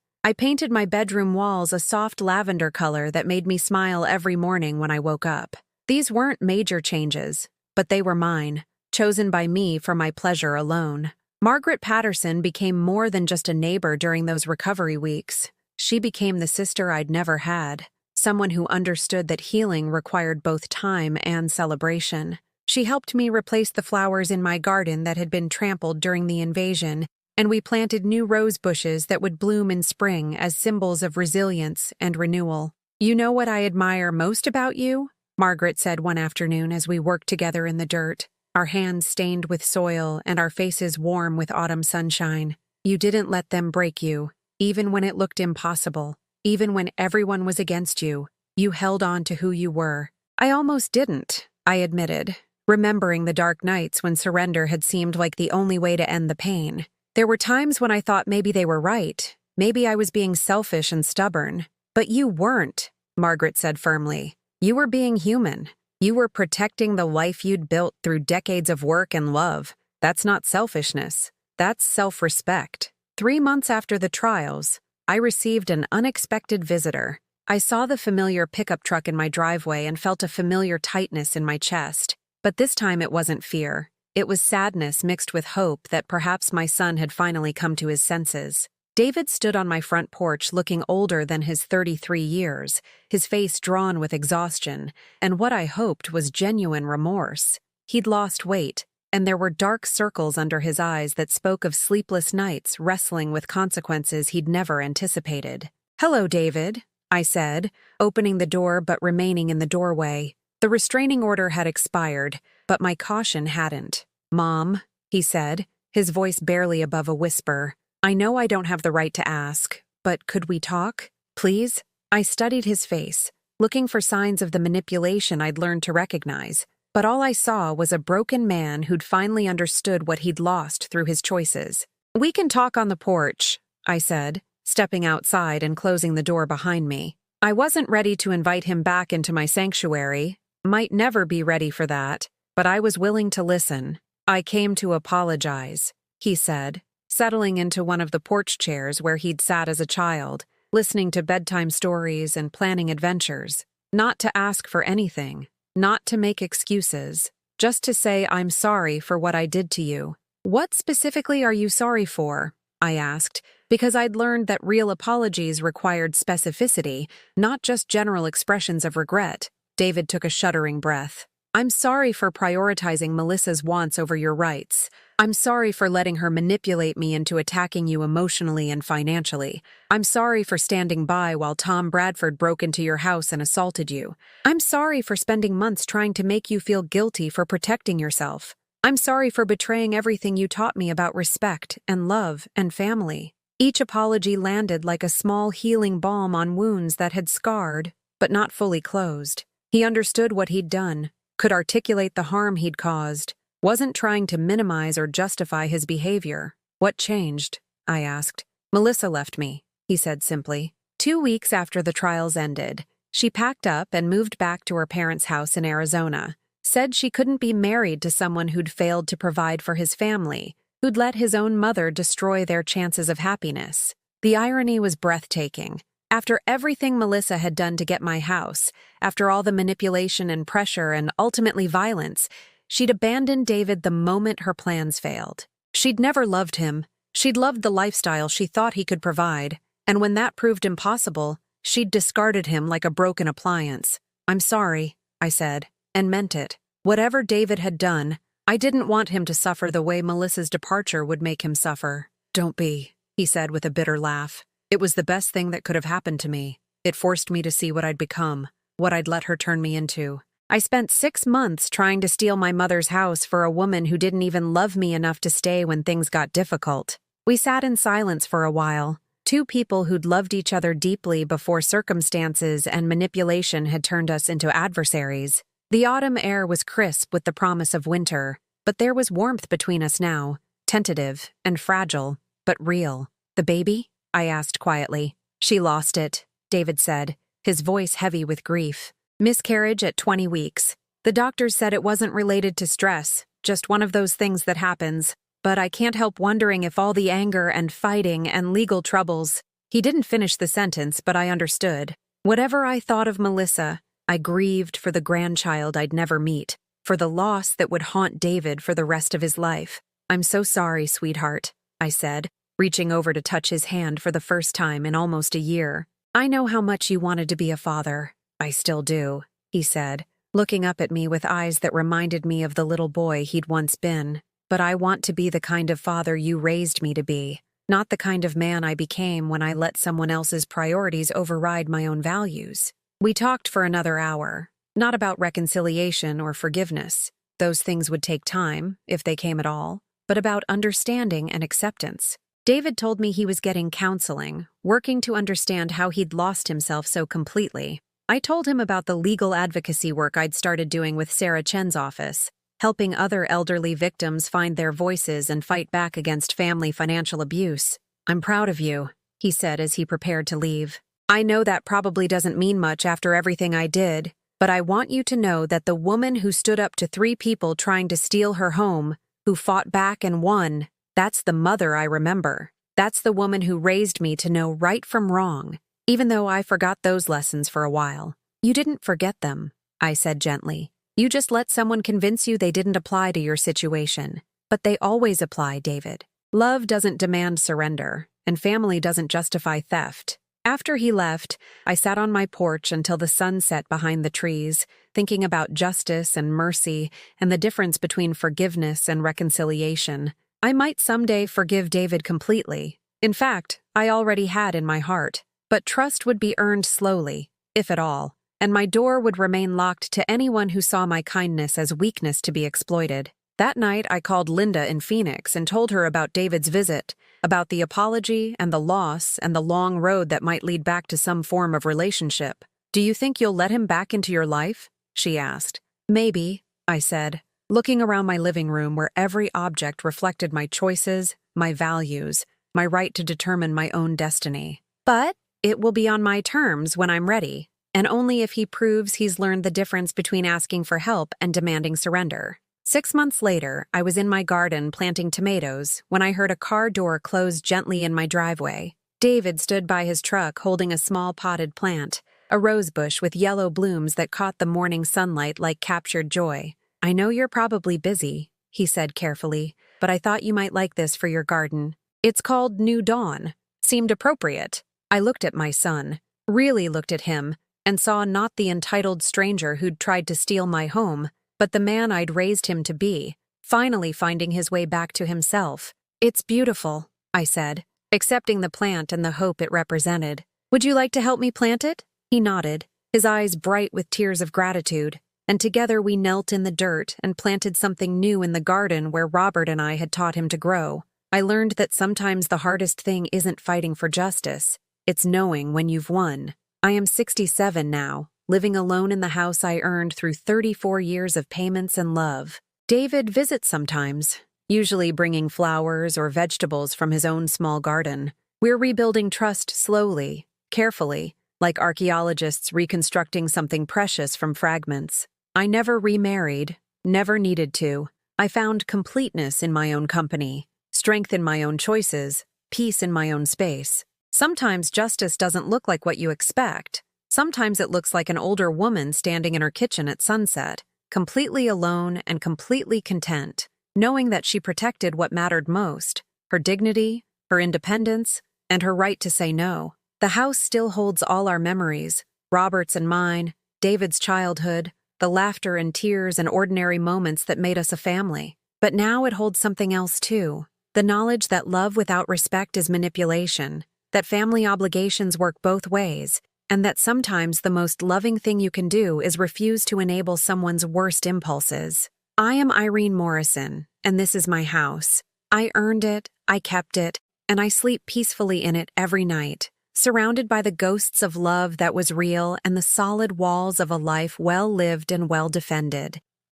I painted my bedroom walls a soft lavender color that made me smile every morning when I woke up. These weren't major changes, but they were mine, chosen by me for my pleasure alone. Margaret Patterson became more than just a neighbor during those recovery weeks. She became the sister I'd never had, someone who understood that healing required both time and celebration. She helped me replace the flowers in my garden that had been trampled during the invasion, and we planted new rose bushes that would bloom in spring as symbols of resilience and renewal. "You know what I admire most about you?" Margaret said one afternoon as we worked together in the dirt, our hands stained with soil and our faces warm with autumn sunshine. "You didn't let them break you. Even when it looked impossible, even when everyone was against you, you held on to who you were." "I almost didn't," I admitted, remembering the dark nights when surrender had seemed like the only way to end the pain. There were times when I thought maybe they were right. Maybe I was being selfish and stubborn. But you weren't, Margaret said firmly. You were being human. You were protecting the life you'd built through decades of work and love. That's not selfishness. That's self-respect. 3 months after the trials, I received an unexpected visitor. I saw the familiar pickup truck in my driveway and felt a familiar tightness in my chest. But this time it wasn't fear. It was sadness mixed with hope that perhaps my son had finally come to his senses. David stood on my front porch looking older than his 33 years, his face drawn with exhaustion, and what I hoped was genuine remorse. He'd lost weight, and there were dark circles under his eyes that spoke of sleepless nights wrestling with consequences he'd never anticipated. "Hello, David," I said, opening the door but remaining in the doorway. The restraining order had expired, but my caution hadn't. "Mom," he said, his voice barely above a whisper, "I know I don't have the right to ask, but could we talk? Please?" I studied his face, looking for signs of the manipulation I'd learned to recognize, but all I saw was a broken man who'd finally understood what he'd lost through his choices. "We can talk on the porch," I said, stepping outside and closing the door behind me. I wasn't ready to invite him back into my sanctuary, might never be ready for that, but I was willing to listen. "I came to apologize," he said, settling into one of the porch chairs where he'd sat as a child, listening to bedtime stories and planning adventures. Not to ask for anything, not to make excuses, just to say I'm sorry for what I did to you. "What specifically are you sorry for?" I asked, because I'd learned that real apologies required specificity, not just general expressions of regret. David took a shuddering breath. "I'm sorry for prioritizing Melissa's wants over your rights. I'm sorry for letting her manipulate me into attacking you emotionally and financially. I'm sorry for standing by while Tom Bradford broke into your house and assaulted you. I'm sorry for spending months trying to make you feel guilty for protecting yourself. I'm sorry for betraying everything you taught me about respect and love and family." Each apology landed like a small healing balm on wounds that had scarred, but not fully closed. He understood what he'd done, could articulate the harm he'd caused, wasn't trying to minimize or justify his behavior. "What changed?" I asked. "Melissa left me," he said simply. 2 weeks after the trials ended, she packed up and moved back to her parents' house in Arizona, said she couldn't be married to someone who'd failed to provide for his family, who'd let his own mother destroy their chances of happiness. The irony was breathtaking. After everything Melissa had done to get my house, after all the manipulation and pressure and ultimately violence, she'd abandoned David the moment her plans failed. She'd never loved him. She'd loved the lifestyle she thought he could provide, and when that proved impossible, she'd discarded him like a broken appliance. "I'm sorry," I said, and meant it. Whatever David had done, I didn't want him to suffer the way Melissa's departure would make him suffer. "Don't be," he said with a bitter laugh. "It was the best thing that could have happened to me. It forced me to see what I'd become, what I'd let her turn me into. I spent 6 months trying to steal my mother's house for a woman who didn't even love me enough to stay when things got difficult." We sat in silence for a while, two people who'd loved each other deeply before circumstances and manipulation had turned us into adversaries. The autumn air was crisp with the promise of winter, but there was warmth between us now, tentative and fragile, but real. "The baby?" I asked quietly. "She lost it," David said, his voice heavy with grief. "Miscarriage at 20 weeks. The doctors said it wasn't related to stress, just one of those things that happens. But I can't help wondering if all the anger and fighting and legal troubles—" He didn't finish the sentence, but I understood. Whatever I thought of Melissa, I grieved for the grandchild I'd never meet, for the loss that would haunt David for the rest of his life. "I'm so sorry, sweetheart," I said, reaching over to touch his hand for the first time in almost a year. "I know how much you wanted to be a father." "I still do," he said, looking up at me with eyes that reminded me of the little boy he'd once been. "But I want to be the kind of father you raised me to be, not the kind of man I became when I let someone else's priorities override my own values." We talked for another hour, not about reconciliation or forgiveness. Those things would take time, if they came at all, but about understanding and acceptance. David told me he was getting counseling, working to understand how he'd lost himself so completely. I told him about the legal advocacy work I'd started doing with Sarah Chen's office. helping other elderly victims find their voices and fight back against family financial abuse. I'm proud of you, he said as he prepared to leave. I know that probably doesn't mean much after everything I did, but I want you to know that the woman who stood up to 3 people trying to steal her home, who fought back and won, that's the mother I remember. That's the woman who raised me to know right from wrong, even though I forgot those lessons for a while. You didn't forget them, I said gently. You just let someone convince you they didn't apply to your situation. But they always apply, David. Love doesn't demand surrender, and family doesn't justify theft. After he left, I sat on my porch until the sun set behind the trees, thinking about justice and mercy and the difference between forgiveness and reconciliation. I might someday forgive David completely. In fact, I already had in my heart. But trust would be earned slowly, if at all, and my door would remain locked to anyone who saw my kindness as weakness to be exploited. That night, I called Linda in Phoenix and told her about David's visit, about the apology and the loss and the long road that might lead back to some form of relationship. Do you think you'll let him back into your life? She asked. Maybe, I said, looking around my living room where every object reflected my choices, my values, my right to determine my own destiny. But it will be on my terms when I'm ready, and only if he proves he's learned the difference between asking for help and demanding surrender. 6 months later, I was in my garden planting tomatoes when I heard a car door close gently in my driveway. David stood by his truck holding a small potted plant, a rose bush with yellow blooms that caught the morning sunlight like captured joy. I know you're probably busy, he said carefully, but I thought you might like this for your garden. It's called New Dawn. Seemed appropriate. I looked at my son, really looked at him, and saw not the entitled stranger who'd tried to steal my home, but the man I'd raised him to be, finally finding his way back to himself. It's beautiful, I said, accepting the plant and the hope it represented. Would you like to help me plant it? He nodded, his eyes bright with tears of gratitude, and together we knelt in the dirt and planted something new in the garden where Robert and I had taught him to grow. I learned that sometimes the hardest thing isn't fighting for justice, it's knowing when you've won. I am 67 now, living alone in the house I earned through 34 years of payments and love. David visits sometimes, usually bringing flowers or vegetables from his own small garden. We're rebuilding trust slowly, carefully, like archaeologists reconstructing something precious from fragments. I never remarried, never needed to. I found completeness in my own company, strength in my own choices, peace in my own space. Sometimes justice doesn't look like what you expect. Sometimes it looks like an older woman standing in her kitchen at sunset, completely alone and completely content, knowing that she protected what mattered most, her dignity, her independence, and her right to say no. The house still holds all our memories, Robert's and mine, David's childhood, the laughter and tears and ordinary moments that made us a family. But now it holds something else too, the knowledge that love without respect is manipulation, that family obligations work both ways, and that sometimes the most loving thing you can do is refuse to enable someone's worst impulses. I am Irene Morrison, and this is my house. I earned it, I kept it, and I sleep peacefully in it every night, surrounded by the ghosts of love that was real and the solid walls of a life well lived and well defended.